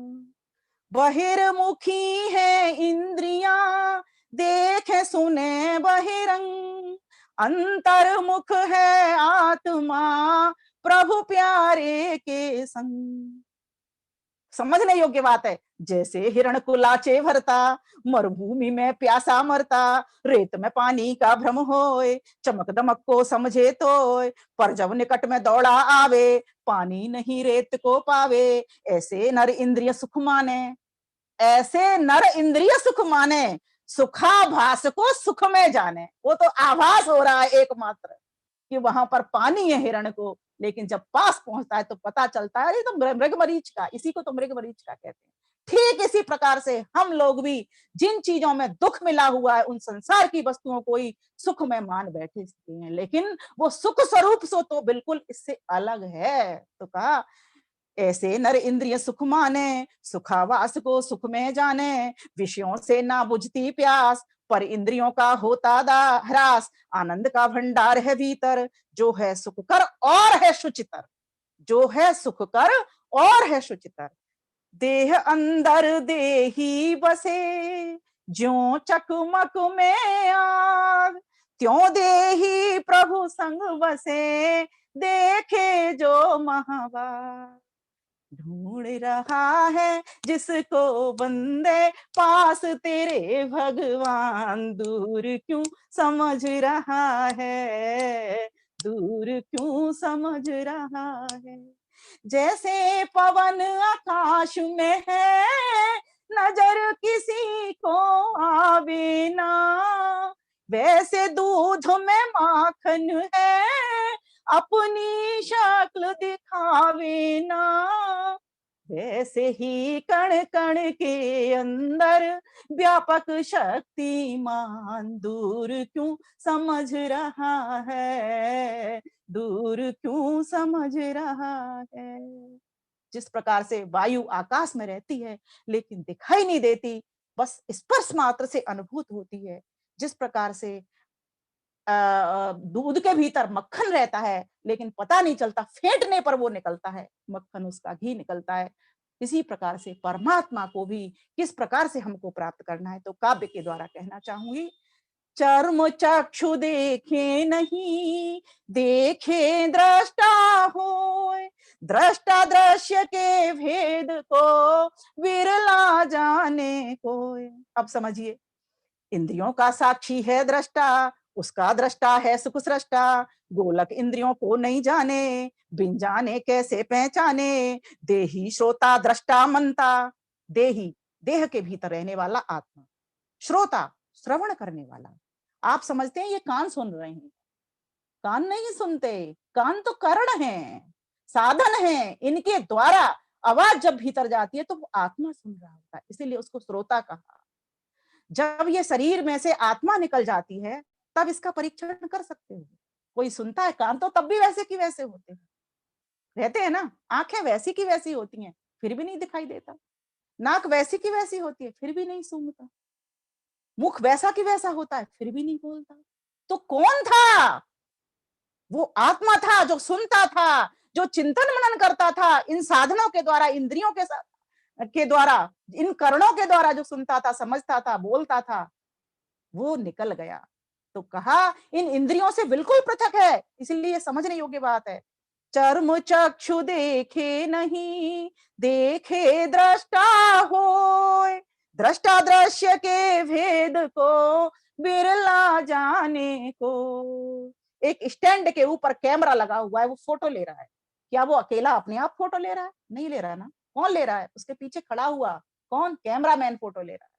बहिर्मुखी है इंद्रियां, देखे सुने बहिरंग, अंतर्मुख है आत्मा, प्रभु प्यारे के संग। समझने योग्य बात है। जैसे हिरण को लाचे भरता, मरुभूमि में प्यासा मरता, रेत में पानी का भ्रम होए, चमक दमक को समझे तो, पर जब निकट में दौड़ा आवे, पानी नहीं रेत को पावे, ऐसे नर इंद्रिय सुख माने, ऐसे नर इंद्रिय सुख माने, सुखाभास को सुख में जाने। वो तो आभास हो रहा है एकमात्र कि वहां पर पानी है हिरण को, लेकिन जब पास पहुंचता है तो पता चलता है ये तो मृगमरीच का, इसी को तो मृगमरीच का कहते हैं। ठीक इसी प्रकार से हम लोग भी जिन चीजों में दुख मिला हुआ है उन संसार की वस्तुओं को ही सुख में मान बैठे हैं, लेकिन वो सुख स्वरूप सो तो बिल्कुल इससे अलग है। तो कहा ऐसे नर इंद्रिय सुख माने, सुखावास को सुख में जाने, विषयों से ना बुझती प्यास, पर इंद्रियों का होता ह्रास, आनंद का भंडार है भीतर, जो है सुख कर और है शुचितर, जो है सुख कर और है शुचितर। देह अंदर देही बसे, ज्यों चकमक में आग, त्यों देही प्रभु संग बसे, देखे जो महाभाग। ढूंढ रहा है जिसको बंदे पास तेरे भगवान, दूर क्यों समझ रहा है, दूर क्यों समझ रहा है। जैसे पवन आकाश में है, नजर किसी को आवे ना, वैसे दूध में माखन है, अपनी शक्ल दिखावे ना, वैसे ही कण कण के अंदर व्यापक शक्तिमान, दूर क्यों समझ रहा है, दूर क्यों समझ रहा है। जिस प्रकार से वायु आकाश में रहती है लेकिन दिखाई नहीं देती, बस स्पर्श मात्र से अनुभूत होती है, जिस प्रकार से दूध के भीतर मक्खन रहता है लेकिन पता नहीं चलता, फेंटने पर वो निकलता है मक्खन, उसका घी निकलता है। इसी प्रकार से परमात्मा को भी किस प्रकार से हमको प्राप्त करना है, तो काव्य के द्वारा कहना चाहूंगी। चर्म चक्षु देखे नहीं, देखे दृष्टा होय, दृष्टा दृश्य के भेद को विरला जाने कोय। अब समझिए, इंद्रियों का साक्षी है दृष्टा, उसका दृष्टा है सुख सृष्टा, गोलक इंद्रियों को नहीं जाने, बिन जाने कैसे पहचाने, देही श्रोता दृष्टा मनता। देही, देह के भीतर रहने वाला आत्मा, श्रोता, श्रवण करने वाला। आप समझते हैं ये कान सुन रहे हैं, कान नहीं सुनते, कान तो कर्ण है, साधन है, इनके द्वारा आवाज जब भीतर जाती है तो वो आत्मा सुन रहा होता है, इसीलिए उसको श्रोता कहा। जब ये शरीर में से आत्मा निकल जाती है तब इसका परीक्षण कर सकते हो। कोई सुनता है, कान तो तब भी वैसे की वैसे होते हैं, रहते हैं ना, आंखें वैसी की वैसी होती हैं फिर भी नहीं दिखाई देता, नाक वैसी की वैसी होती है फिर भी नहीं सूंघता, मुख वैसा की वैसा होता है फिर भी नहीं बोलता। तो कौन था? वो आत्मा था जो सुनता था, जो चिंतन मनन करता था, इन साधनों के द्वारा, इंद्रियों के द्वारा, इन कर्णों के द्वारा जो सुनता था, समझता था, बोलता था, वो निकल गया। तो कहा इन इंद्रियों से बिल्कुल पृथक है, इसलिए समझने योग्य बात है। चर्म चक्षु देखे नहीं, देखे दृष्टा होय, दृष्टा दृश्य के भेद को बिरला जाने को। एक स्टैंड के ऊपर कैमरा लगा हुआ है, वो फोटो ले रहा है, क्या वो अकेला अपने आप फोटो ले रहा है? नहीं ले रहा ना, कौन ले रहा है? उसके पीछे खड़ा हुआ कौन? कैमरामैन फोटो ले रहा है।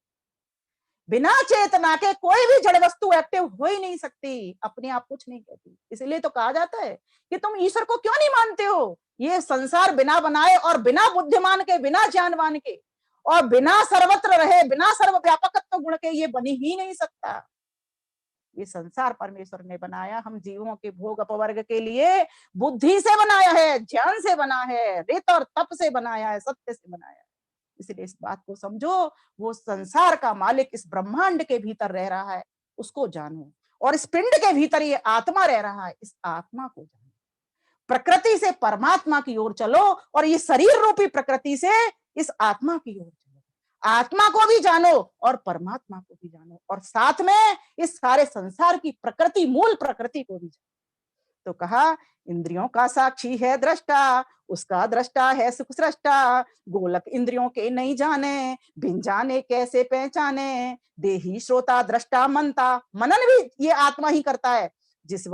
बिना चेतना के कोई भी जड़ वस्तु एक्टिव हो ही नहीं सकती, अपने आप कुछ नहीं कहती। इसलिए तो कहा जाता है कि तुम ईश्वर को क्यों नहीं मानते हो? ये संसार बिना बनाए और बिना बुद्धिमान के, बिना ज्ञानवान के और बिना सर्वत्र रहे, बिना सर्वव्यापकत्व गुण के ये बनी ही नहीं सकता। ये संसार परमेश्वर ने बनाया हम जीवों के भोग अपवर्ग के लिए, बुद्धि से बनाया है, ज्ञान से बना है, रित और तप से बनाया है, सत्य से बनाया है। इसलिए इस बात को समझो, वो संसार का मालिक इस ब्रह्मांड के भीतर रह रहा है, उसको जानो, और इस पिंड के भीतर ये आत्मा रह रहा है, इस आत्मा को जानो। प्रकृति से परमात्मा की ओर चलो और ये शरीर रूपी प्रकृति से इस आत्मा की ओर चलो। आत्मा को भी जानो और परमात्मा को भी जानो, और साथ में इस सारे संसार की प्रकृति, मूल प्रकृति को भी जानो। तो कहा इंद्रियों का साक्षी है दृष्टा, उसका दृष्टा है सुख सृष्टा, गोलक इंद्रियों के नहीं जाने, बिन जाने कैसे पहचाने, देही श्रोता दृष्टा मनता। मनन भी ये आत्मा ही करता है, जिस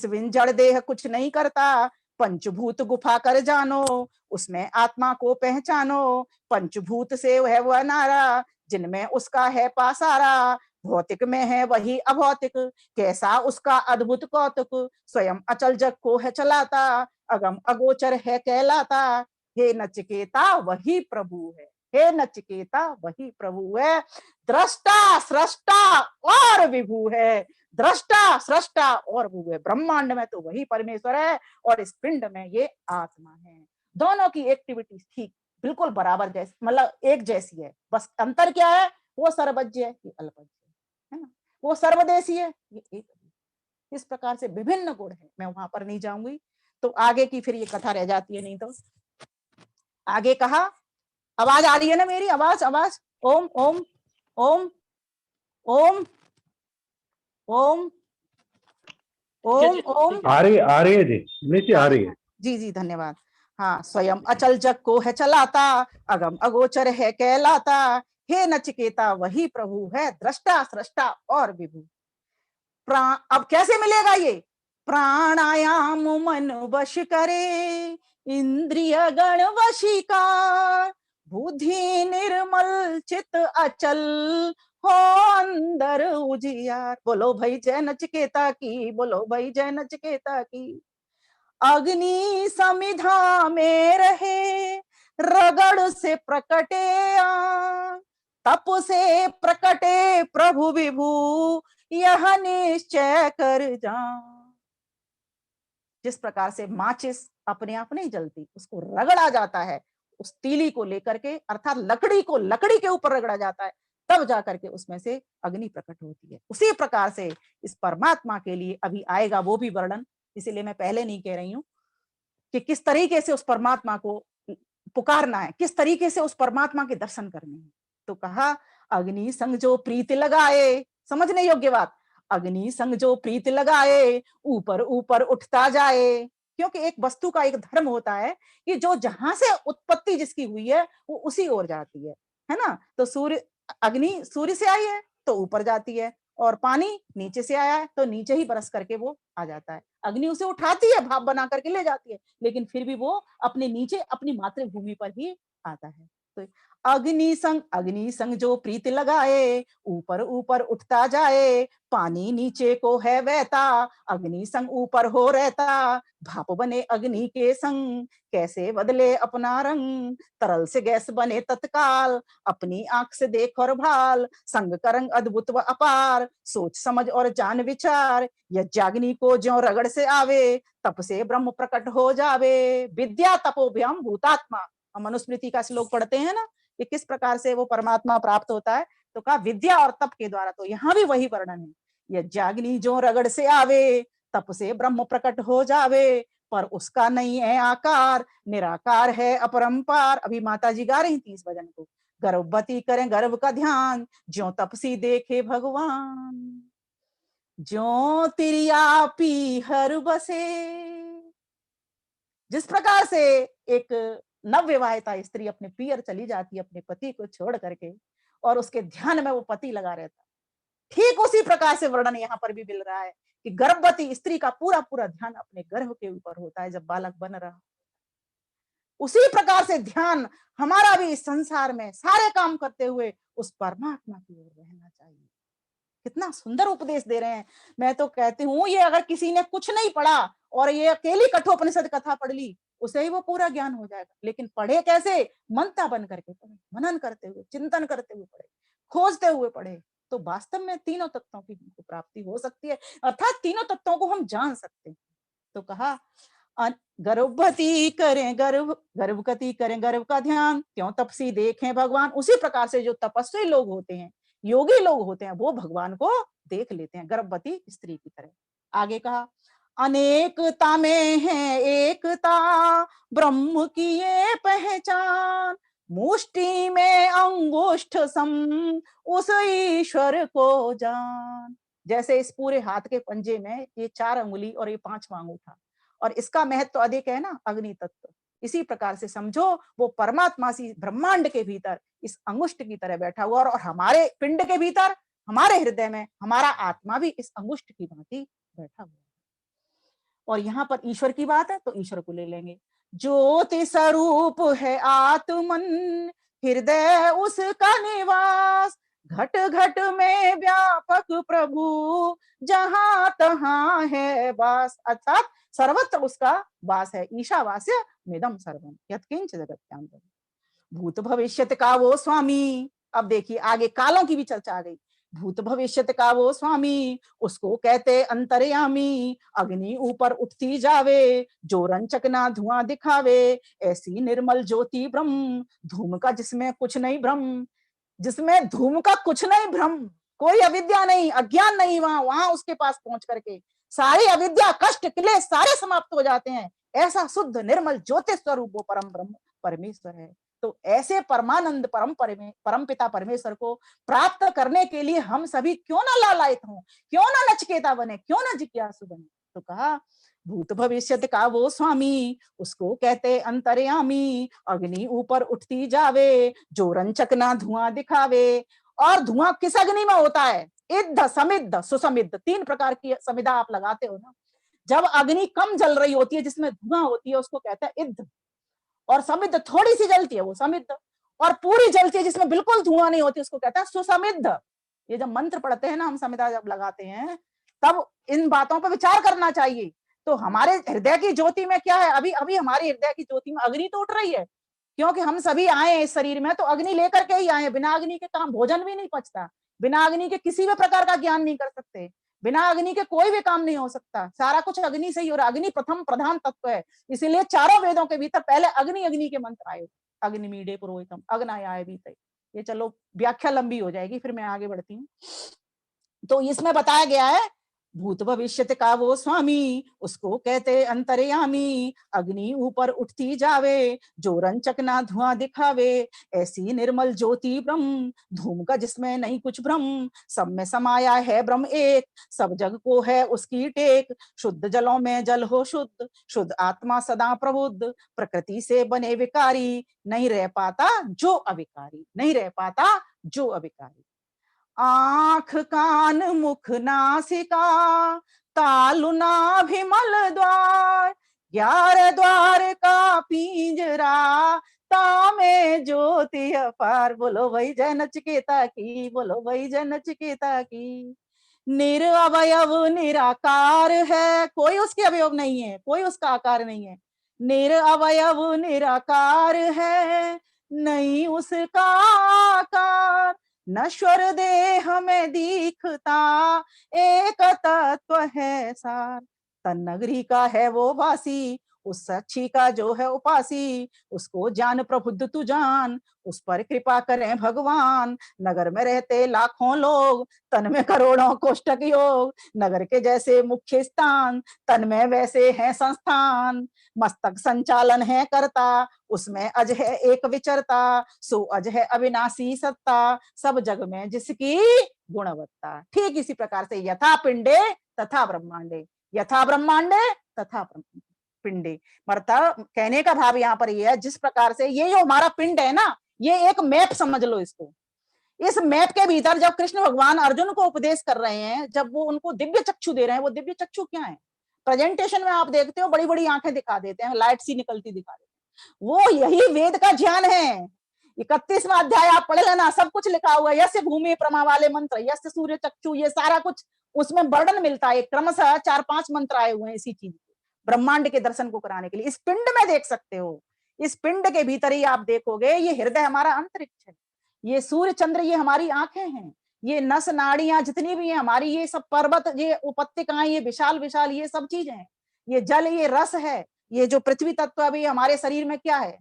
विन जड़ देह कुछ नहीं करता, पंचभूत गुफा कर जानो, उसमें आत्मा को पहचानो, पंचभूत से वह नारा, जिनमें उसका है पासारा, भौतिक में है वही अभौतिक, कैसा उसका अद्भुत कौतुक, स्वयं अचल जग को है चलाता, अगम अगोचर है कहलाता, हे नचिकेता वही प्रभु है, हे नचिकेता वही प्रभु है, दृष्टा सृष्टा और विभु है, दृष्टा सृष्टा और विभु है। ब्रह्मांड में तो वही परमेश्वर है और इस पिंड में ये आत्मा है। दोनों की एक्टिविटी ठीक बिल्कुल बराबर जैसी, मतलब एक जैसी है, बस अंतर क्या है? वो सर्वज्ञ है, ये अल्पज्ञ है ना, वो सर्वदेशी है, ये एक। इस प्रकार से विभिन्न गुण है, मैं वहां पर नहीं जाऊंगी, तो आगे की फिर ये कथा रह जाती है। नहीं तो आगे कहा, आवाज आ रही है ना मेरी? आवाज आवाज, ओम ओम ओम ओम ओम ओम ओम आ रही है जी, नीचे आ रही है जी जी, धन्यवाद। हाँ, स्वयं अचल जग को है चलाता, अगम अगोचर है कहलाता, हे नचिकेता वही प्रभु है, दृष्टा सृष्टा और विभु। अब कैसे मिलेगा ये? प्राणायाम मन वश करे, इंद्रिय गण वशीकार, बुद्धि निर्मल चित अचल हो अंदर उजियार। बोलो भाई जय नचिकेता की, बोलो भाई जय नचिकेता की। अग्नि समिधा में रहे, रगड़ से प्रकटे तप से प्रकटे प्रभु विभु, यह निश्चय कर जा। जिस प्रकार से माचिस अपने आप नहीं जलती, उसको रगड़ा जाता है, उस तीली को लेकर के, अर्थात लकड़ी को लकड़ी के ऊपर रगड़ा जाता है, तब जाकर के उसमें से अग्नि प्रकट होती है। उसी प्रकार से इस परमात्मा के लिए अभी आएगा वो भी वर्णन, इसीलिए मैं पहले नहीं कह रही हूं कि किस तरीके से उस परमात्मा को पुकारना है, किस तरीके से उस परमात्मा के दर्शन करने हैं। तो कहा अग्नि संग जो प्रीत लगाए, समझने योग्य बात, अग्नि संग जो प्रीत लगाए ऊपर ऊपर उठता जाए। क्योंकि एक वस्तु का एक धर्म होता है कि जो जहां से उत्पत्ति जिसकी हुई है वो उसी ओर जाती है ना। तो सूर्य, अग्नि सूर्य से आई है तो ऊपर जाती है, और पानी नीचे से आया है तो नीचे ही बरस करके वो आ जाता है। अग्नि उसे उठाती है, भाप बना करके ले जाती है, लेकिन फिर भी वो अपने नीचे अपनी मातृभूमि पर ही आता है। तो अग्नि संग जो प्रीत लगाए ऊपर ऊपर उठता जाए, पानी नीचे को है बहता अग्नि संग ऊपर हो रहता, भाप बने अग्नि के संग कैसे बदले अपना रंग, तरल से गैस बने तत्काल अपनी आंख से देख और भाल, संग का रंग अद्भुत व अपार सोच समझ और जान विचार, यज्ञाग्नि को ज्यों रगड़ से आवे तप से ब्रह्म प्रकट हो जावे, विद्या तपोभ्याम भूतात्मा। हम मनुस्मृति का श्लोक पढ़ते हैं ना कि किस प्रकार से वो परमात्मा प्राप्त होता है, तो कहा विद्या और तप के द्वारा। तो यहाँ भी वही वर्णन है, यज्ञाग्नि जो रगड़ से आवे तप से ब्रह्म प्रकट हो जावे, पर उसका नहीं है आकार निराकार है अपरंपार। अभी माता जी गा रही थी इस भजन को, गर्भवती करें गर्भ का ध्यान ज्यों तपसी देखे भगवान, ज्यों तिरिया पी हर बसे। जिस प्रकार से एक नवविवाहिता स्त्री अपने पियर चली जाती है अपने पति को छोड़ करके, और उसके ध्यान में वो पति लगा रहता है, ठीक उसी प्रकार से वर्णन यहाँ पर भी मिल रहा है कि गर्भवती स्त्री का पूरा पूरा ध्यान अपने गर्भ के ऊपर होता है जब बालक बन रहा। उसी प्रकार से ध्यान हमारा भी इस संसार में सारे काम करते हुए उस परमात्मा की ओर रहना चाहिए। कितना सुंदर उपदेश दे रहे हैं। मैं तो कहती हूँ ये अगर किसी ने कुछ नहीं पढ़ा और ये अकेली कठोपनिषद कथा पढ़ ली, उसे ही वो पूरा ज्ञान हो जाएगा। लेकिन पढ़े कैसे? मनता बन करके पढ़े, मनन करते हुए, चिंतन करते हुए पढ़े, खोजते हुए पढ़े, तो वास्तव में तीनों तत्वों की हमको प्राप्ति हो सकती है, अर्थात तीनों तत्वों को हम जान सकते हैं। तो कहा गर्भवती करें गर्भवती करें गर्भ का ध्यान क्यों तपसी देखें भगवान। उसी प्रकार से जो तपस्वी लोग होते हैं, योगी लोग होते हैं, वो भगवान को देख लेते हैं गर्भवती स्त्री की तरह। आगे कहा अनेकता में है एकता ब्रह्म की ये पहचान, मुष्टि में अंगुष्ठ सम उस ईश्वर को जान। जैसे इस पूरे हाथ के पंजे में ये 4 अंगुली और ये 5वां अंगूठा, और इसका महत्व अधिक है ना, अग्नि तत्व। इसी प्रकार से समझो वो परमात्मा सी ब्रह्मांड के भीतर इस अंगुष्ठ की तरह बैठा हुआ, और हमारे पिंड के भीतर हमारे हृदय में हमारा आत्मा भी इस अंगुष्ठ की भांति बैठा हुआ है। और यहाँ पर ईश्वर की बात है तो ईश्वर को ले लेंगे। ज्योति स्वरूप है आत्मन हृदय उसका निवास, घट घट में व्यापक प्रभु जहां तहां है वास। अर्थात सर्वत्र उसका वास है। ईशावास्य मिदम सर्वम यत्किंच जगत्याम। भूत भविष्यत का वो स्वामी। अब देखिए आगे कालों की भी चर्चा आ गई। भूत भविष्यत का वो स्वामी उसको कहते अंतर्यामी, अग्नि ऊपर उठती जावे जो रंचक ना धुआं दिखावे, ऐसी निर्मल ज्योति ब्रह्म धूम का जिसमें कुछ नहीं भ्रम। जिसमें धूम का कुछ नहीं भ्रम, कोई अविद्या नहीं, अज्ञान नहीं, वहां उसके पास पहुंच करके सारी अविद्या कष्ट क्लेश सारे समाप्त हो जाते हैं। ऐसा शुद्ध निर्मल ज्योति स्वरूप वो परम ब्रह्म परमेश्वर है। तो ऐसे परमानंद परम पिता परमेश्वर को प्राप्त करने के लिए हम सभी क्यों ना लालायित हों, क्यों ना नचिकेता बने, क्यों ना जिज्ञासु बने। तो कहा भूत भविष्यत का वो स्वामी उसको कहते अंतर्यामी, अग्नि ऊपर उठती जावे जो रंचक ना धुआं दिखावे। और धुआं किस अग्नि में होता है? इद्ध समिद्ध सुसमिद्ध, 3 प्रकार की समिधा आप लगाते हो ना। जब अग्नि कम जल रही होती है जिसमें धुआं होती है उसको कहते हैं इद्ध, और समिद्ध थोड़ी सी जलती है वो समिद्ध, और पूरी जलती है जिसमें बिल्कुल धुआं नहीं होती उसको कहते हैं सुसमिद्ध। ये जब मंत्र पढ़ते हैं ना हम, समिधा जब लगाते हैं तब इन बातों पर विचार करना चाहिए। तो हमारे हृदय की ज्योति में क्या है? अभी अभी हमारी हृदय की ज्योति में अग्नि तो उठ रही है, क्योंकि हम सभी आए हैं इस शरीर में तो अग्नि लेकर के ही आए हैं। बिना अग्नि के काम भोजन भी नहीं पचता, बिना अग्नि के किसी भी प्रकार का ज्ञान नहीं कर सकते, बिना अग्नि के कोई भी काम नहीं हो सकता। सारा कुछ अग्नि से ही हो रहा। अग्नि प्रथम प्रधान तत्व है, इसीलिए चारों वेदों के भीतर पहले अग्नि अग्नि के मंत्र आए। अग्नि मीडे पुरोहितम अग्नायाय बीते। ये चलो व्याख्या लंबी हो जाएगी, फिर मैं आगे बढ़ती हूँ। तो इसमें बताया गया है भूत भविष्यत का वो स्वामी, उसको कहते अंतर्यामी। अग्नि ऊपर उठती जावे, जो रंचक ना धुआं दिखावे। ऐसी निर्मल ज्योति ब्रह्म, धूम का जिसमें नहीं कुछ भ्रम। सब में समाया है ब्रह्म एक, सब जग को है उसकी टेक। शुद्ध जलों में जल हो शुद्ध, शुद्ध आत्मा सदा प्रबुद्ध। प्रकृति से बने विकारी, नहीं रह पाता जो अविकारी, नहीं रह पाता जो अविकारी। आंख कान मुख नासिका, तालु नाभि मल द्वार। 11 द्वार का पिंजरा, तामे ज्योति अपार। बोलो भाई जय नचिकेता की, बोलो भाई जय नचिकेता की। निरअवयव निराकार है, कोई उसके अवयव नहीं है, कोई उसका आकार नहीं है। निरअवयव निराकार है, नहीं उसका आकार। नश्वर देह में दिखता, एक तत्व है सार। तन नगरी का है वो वासी, उस सच्ची का जो है उपासी। उसको जान प्रबुद्ध तू जान, उस पर कृपा करें भगवान। नगर में रहते लाखों लोग, तन में करोड़ों कोष्ठक योग। नगर के जैसे मुख्य स्थान, तन में वैसे है संस्थान। मस्तक संचालन है करता, उसमें अज है एक विचरता। सो अज है अविनाशी सत्ता, सब जग में जिसकी गुणवत्ता। ठीक इसी प्रकार से यथा पिंडे तथा ब्रह्मांडे, यथा ब्रह्मांडे तथा पिंडे। मतलब कहने का भाव यहाँ पर ये है, जिस प्रकार से ये जो हमारा पिंड है ना, ये एक मैप समझ लो इसको। इस मैप के भीतर जब कृष्ण भगवान अर्जुन को उपदेश कर रहे हैं, जब वो उनको दिव्य चक्षु दे रहे हैं, वो दिव्य चक्षु क्या है? प्रेजेंटेशन में आप देखते हो बड़ी बड़ी आंखें दिखा देते हैं, लाइट सी निकलती दिखा देते हैं, वो यही वेद का ज्ञान है। 31वां अध्याय आप पढ़ लेना, सब कुछ लिखा हुआ है। यस्य भूमि प्रमा वाले मंत्र, यस्य सूर्य चक्षु, ये सारा कुछ उसमें वर्णन मिलता है। क्रमशः 4-5 मंत्र आए हुए हैं इसी चीज के, ब्रह्मांड के दर्शन को कराने के लिए। इस पिंड में देख सकते हो, इस पिंड के भीतर ही आप देखोगे, ये हृदय हमारा अंतरिक्ष है, ये सूर्य चंद्र ये हमारी आंखें हैं, ये नस नाड़ियां जितनी भी हैं हमारी, ये सब पर्वत, ये उपत्यकाएं, ये विशाल विशाल ये सब चीजें हैं, ये जल, ये रस है, ये जो पृथ्वी तत्व अभी हमारे शरीर में क्या है,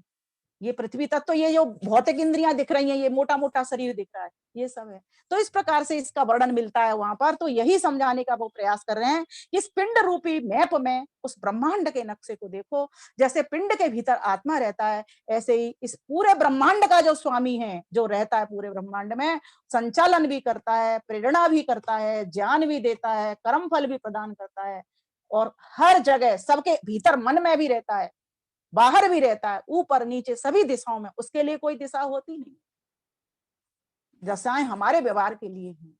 ये पृथ्वी तत्व, ये जो भौतिक इंद्रियां दिख रही हैं, ये मोटा मोटा शरीर दिख रहा है, ये सब है। तो इस प्रकार से इसका वर्णन मिलता है वहां पर। तो यही समझाने का वो प्रयास कर रहे हैं, इस पिंड रूपी मैप में उस ब्रह्मांड के नक्शे को देखो। जैसे पिंड के भीतर आत्मा रहता है, ऐसे ही इस पूरे ब्रह्मांड का जो स्वामी है, जो रहता है पूरे ब्रह्मांड में, संचालन भी करता है, प्रेरणा भी करता है, ज्ञान भी देता है, कर्म फल भी प्रदान करता है, और हर जगह सबके भीतर मन में भी रहता है, बाहर भी रहता है, ऊपर नीचे सभी दिशाओं में। उसके लिए कोई दिशा होती नहीं, दिशाएं हमारे व्यवहार के लिए हैं।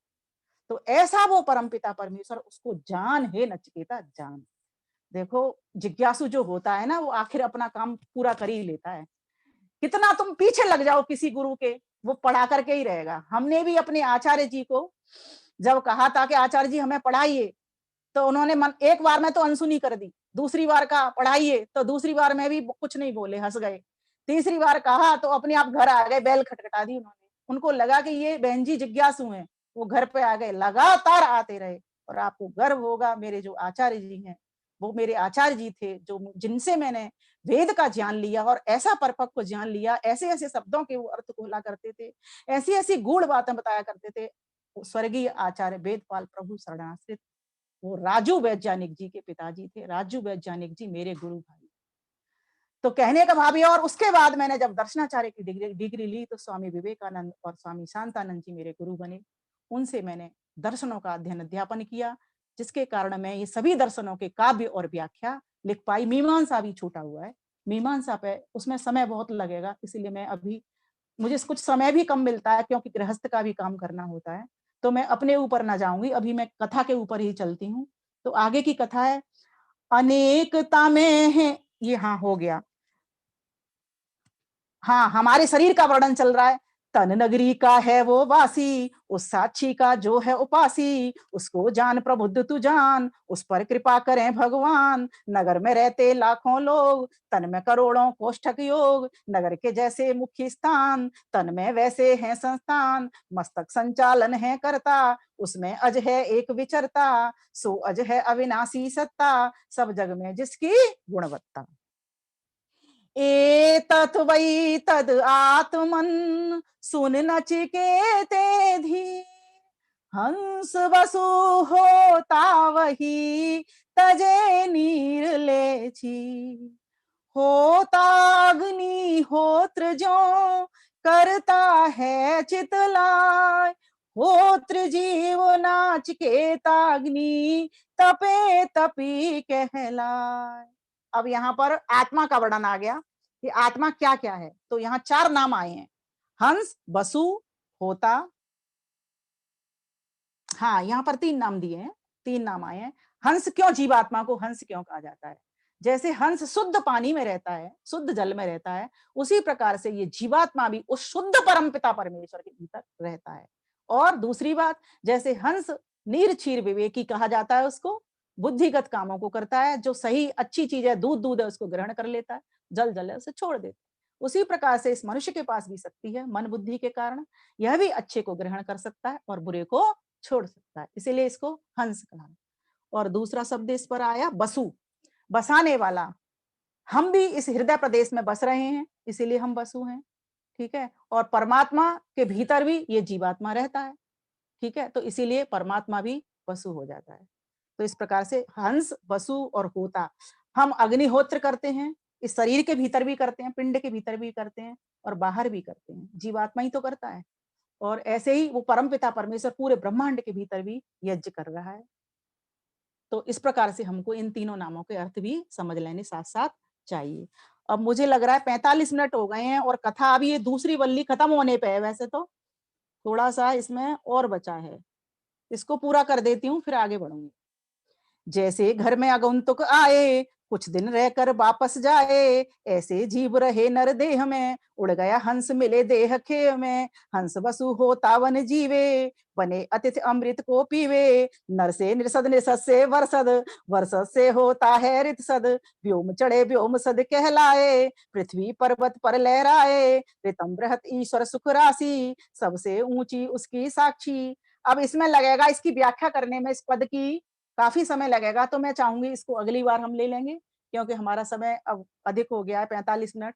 तो ऐसा वो परमपिता परमेश्वर, उसको जान है नचिकेता, जान। देखो जिज्ञासु जो होता है ना, वो आखिर अपना काम पूरा कर ही लेता है। कितना तुम पीछे लग जाओ किसी गुरु के, वो पढ़ा करके ही रहेगा। हमने भी अपने आचार्य जी को जब कहा था कि आचार्य जी हमें पढ़ाइए, तो उन्होंने एक बार में तो अनसुनी कर दी, दूसरी बार कहा पढ़ाइए, तो दूसरी बार में भी कुछ नहीं बोले, हंस गए। तीसरी बार कहा तो अपने आप घर आ गए, बैल खटखटा दी उन्होंने। उनको लगा कि ये बहन जी जिज्ञासु हैं, वो घर पे आ गए, लगातार आते रहे। और आपको गर्व होगा, मेरे जो आचार्य जी हैं, वो मेरे आचार्य जी थे, जो जिनसे मैंने वेद का ज्ञान लिया, और ऐसा परिपक्व ज्ञान लिया, ऐसे ऐसे शब्दों के वो अर्थ खोला करते थे, ऐसी ऐसी गूढ़ बातें बताया करते थे। स्वर्गीय आचार्य वेदपाल प्रभु शरणाश्रित, वो राजू वैज्ञानिक जी के पिताजी थे। राजू वैज्ञानिक जी मेरे गुरु भाई। तो कहने का भाव ये, और उसके बाद मैंने जब दर्शनाचार्य की डिग्री ली, तो स्वामी विवेकानंद और स्वामी शांतानंद जी मेरे गुरु बने। उनसे मैंने दर्शनों का अध्ययन अध्यापन किया, जिसके कारण मैं ये सभी दर्शनों के काव्य और व्याख्या लिख पाई। मीमांसा भी छूटा हुआ है, मीमांसा पे उसमें समय बहुत लगेगा, इसलिए मैं अभी, मुझे कुछ समय भी कम मिलता है, क्योंकि गृहस्थ का भी काम करना होता है। तो मैं अपने ऊपर ना जाऊंगी, अभी मैं कथा के ऊपर ही चलती हूँ। तो आगे की कथा है, अनेकता में है, ये हाँ हो गया। हाँ, हमारे शरीर का वर्णन चल रहा है। तन नगरी का है वो वासी, उस साक्षी का जो है उपासी। उसको जान प्रबुद्ध तू जान, उस पर कृपा करें भगवान। नगर में रहते लाखों लोग, तन में करोड़ों कोष्ठक योग। नगर के जैसे मुख्य स्थान, तन में वैसे हैं संस्थान। मस्तक संचालन है करता, उसमें अज है एक विचरता। सो अज है अविनाशी सत्ता, सब जग में जिसकी गुणवत्ता। एतत् वै तद आत्मन, सुन नचिकेते धीर। हंस बसु होता वही, तजे नीर ले छी। होता अग्नि होत्र जो, करता है चितलाय। होत्र जीव नाचिकेताग्नि, तपे तपी कहलाय। अब यहाँ पर आत्मा का वर्णन आ गया कि आत्मा क्या क्या है। तो यहाँ 4 नाम आए हैं, हंस, वसु, होता। हाँ, यहाँ पर 3 नाम दिए हैं, 3 नाम आए हैं। हंस क्यों, जीवात्मा को हंस क्यों कहा जाता है? जैसे हंस शुद्ध पानी में रहता है, शुद्ध जल में रहता है, उसी प्रकार से ये जीवात्मा भी उस शुद्ध परमपिता परमेश्वर के भीतर रहता है। और दूसरी बात, जैसे हंस नीर-क्षीर विवेकी कहा जाता है उसको, बुद्धिगत कामों को करता है, जो सही अच्छी चीज है, दूध है, उसको ग्रहण कर लेता है, जल है उसे छोड़ देता है। उसी प्रकार से इस मनुष्य के पास भी शक्ति है, मन बुद्धि के कारण यह भी अच्छे को ग्रहण कर सकता है और बुरे को छोड़ सकता है, इसीलिए इसको हंस कहा। और दूसरा शब्द इस पर आया बसु, बसाने वाला। हम भी इस हृदय प्रदेश में बस रहे हैं, इसीलिए हम बसु हैं, ठीक है। और परमात्मा के भीतर भी ये जीवात्मा रहता है, ठीक है, तो इसीलिए परमात्मा भी बसु हो जाता है। तो इस प्रकार से हंस, वसु और होता। हम अग्निहोत्र करते हैं, इस शरीर के भीतर भी करते हैं, पिंड के भीतर भी करते हैं और बाहर भी करते हैं, जीवात्मा ही तो करता है। और ऐसे ही वो परमपिता परमेश्वर पूरे ब्रह्मांड के भीतर भी यज्ञ कर रहा है। तो इस प्रकार से हमको इन तीनों नामों के अर्थ भी समझ लेने साथ-साथ चाहिए। अब मुझे लग रहा है 45 मिनट हो गए हैं और कथा अभी ये दूसरी वल्ली खत्म होने पे है वैसे तो, थोड़ा-सा इसमें और बचा है। इसको पूरा कर देती हूँ फिर आगे बढ़ूँगी। जैसे घर में आगंतुक आए, कुछ दिन रहकर वापस जाए, ऐसे जीव रहे नर देह में, उड़ गया हंस मिले देह खेह में। हंस वसु होता वन जीवे, बने अतिथि अमृत को पीवे। नर से निरसद, निरसद से वर्षद, वर्षद से होता है ऋतसद। व्योम चढ़े व्योम सद कहलाए, पृथ्वी पर्वत पर लहराए। ऋतम बृहत ईश्वर सुख राशि, सबसे ऊंची उसकी साक्षी। अब इसमें लगेगा, इसकी व्याख्या करने में इस पद की काफी समय लगेगा, तो मैं चाहूंगी इसको अगली बार हम ले लेंगे, क्योंकि हमारा समय अब अधिक हो गया है, 45 मिनट।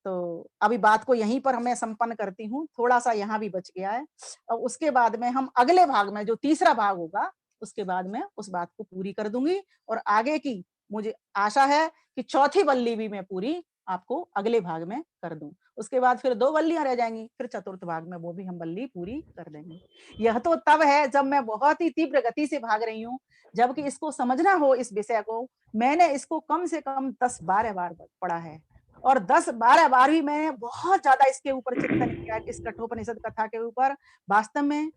तो अभी बात को यहीं पर मैं संपन्न करती हूँ, थोड़ा सा यहाँ भी बच गया है। और उसके बाद में हम अगले भाग में, जो तीसरा भाग होगा, उसके बाद में उस बात को पूरी कर दूंगी। और आगे की मुझे आशा है कि चौथी वल्ली भी मैं पूरी आपको अगले भाग में कर दूं। उसके बाद फिर 2 वल्लियां रह जाएंगी, फिर चतुर्थ भाग में वो भी हम वल्ली पूरी कर देंगे। यह तो तब है जब मैं बहुत ही तीव्र गति से भाग रही हूँ, जबकि इसको समझना हो इस विषय को, मैंने इसको कम से कम 10-12 बार पढ़ा है। और 10-12 बार भी मैंने बहुत ज्यादा इसके ऊपर चिंतन किया, इस कठोपनिषद कथा के ऊपर। वास्तव में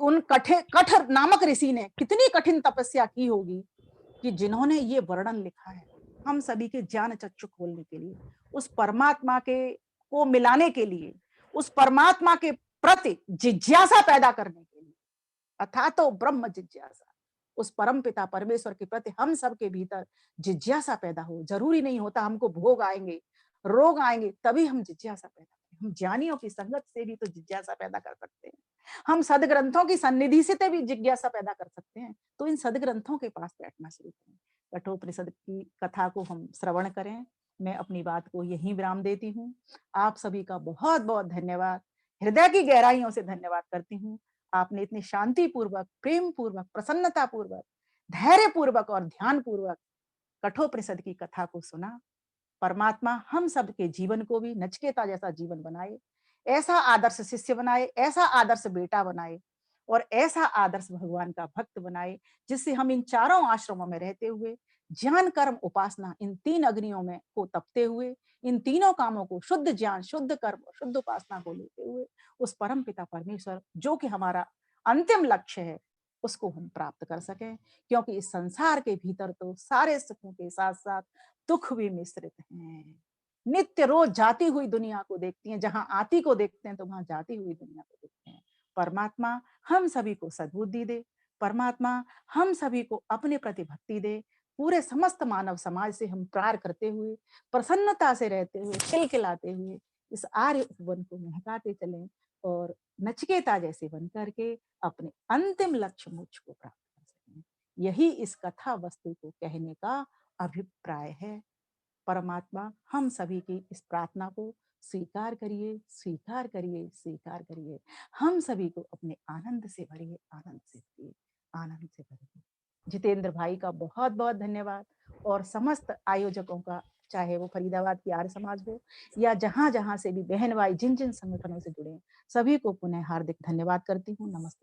उन कठ नामक ऋषि ने कितनी कठिन तपस्या की होगी कि जिन्होंने ये वर्णन लिखा है हम सभी के ज्ञान चक्षु खोलने के लिए, उस परमात्मा के को मिलाने के लिए, उस परमात्मा के प्रति जिज्ञासा पैदा करने के लिए, अर्थात तो ब्रह्म जिज्ञासा, उस परम पिता परमेश्वर के प्रति हम सबके भीतर जिज्ञासा पैदा हो। जरूरी नहीं होता हमको भोग आएंगे, रोग आएंगे तभी हम जिज्ञासा पैदा करें। हम ज्ञानियों की संगत से भी तो जिज्ञासा पैदा कर सकते हैं, हम सदग्रंथों की सन्निधि से भी जिज्ञासा पैदा कर सकते हैं। तो इन सदग्रंथों के पास बैठना शुरू करें, कठोपनिषद की कथा को हम श्रवण करें। मैं अपनी बात को यहीं विराम देती हूँ। आप सभी का बहुत बहुत धन्यवाद, हृदय की गहराइयों से धन्यवाद करती हूँ। आपने इतनी शांति पूर्वक, प्रेम पूर्वक, प्रसन्नता पूर्वक, धैर्य पूर्वक और ध्यान पूर्वक कठोपनिषद की कथा को सुना। परमात्मा हम सबके जीवन को भी नचिकेता जैसा जीवन बनाए, ऐसा आदर्श शिष्य बनाए, ऐसा आदर्श बेटा बनाए और ऐसा आदर्श भगवान का भक्त बनाए, जिससे हम इन चारों आश्रमों में रहते हुए ज्ञान कर्म उपासना इन 3 अग्नियों में को तपते हुए, इन तीनों कामों को शुद्ध ज्ञान, शुद्ध कर्म, शुद्ध उपासना को लेते हुए उस परम पिता परमेश्वर जो कि हमारा अंतिम लक्ष्य है, उसको हम प्राप्त कर सकें। क्योंकि इस संसार के भीतर तो सारे सुखों के साथ साथ दुख भी मिश्रित हैं। नित्य रोज जाती हुई दुनिया को देखती हैं, जहां आती को देखते हैं तो वहां जाती हुई दुनिया को देखते हैं। परमात्मा हम सभी को सद्बुद्धि दे, परमात्मा हम सभी को अपने प्रति भक्ति दे। पूरे समस्त मानव समाज से हम प्यार करते हुए, प्रसन्नता से रहते हुए, खिलखिलाते हुए इस आर्य उपवन को महकाते चलें और नचिकेता जैसे बन करके अपने अंतिम लक्ष्य मोक्ष को प्राप्त कर सकें। यही इस कथा वस्तु को कहने का अभिप्राय है। परमात्मा हम सभी की इस प्रार्थना को स्वीकार करिए, स्वीकार करिए, स्वीकार करिए। हम सभी को अपने आनंद से भरिए, आनंद से भरिए, आनंद से भरिए। जितेंद्र भाई का बहुत-बहुत धन्यवाद और समस्त आयोजकों का, चाहे वो फरीदाबाद की आर्य समाज हो या जहाँ-जहाँ से भी बहन भाई जिन-जिन संगठनों से जुड़े हैं, सभी को पुनः हार्दिक धन्यवाद करती हूँ। नमस्ते।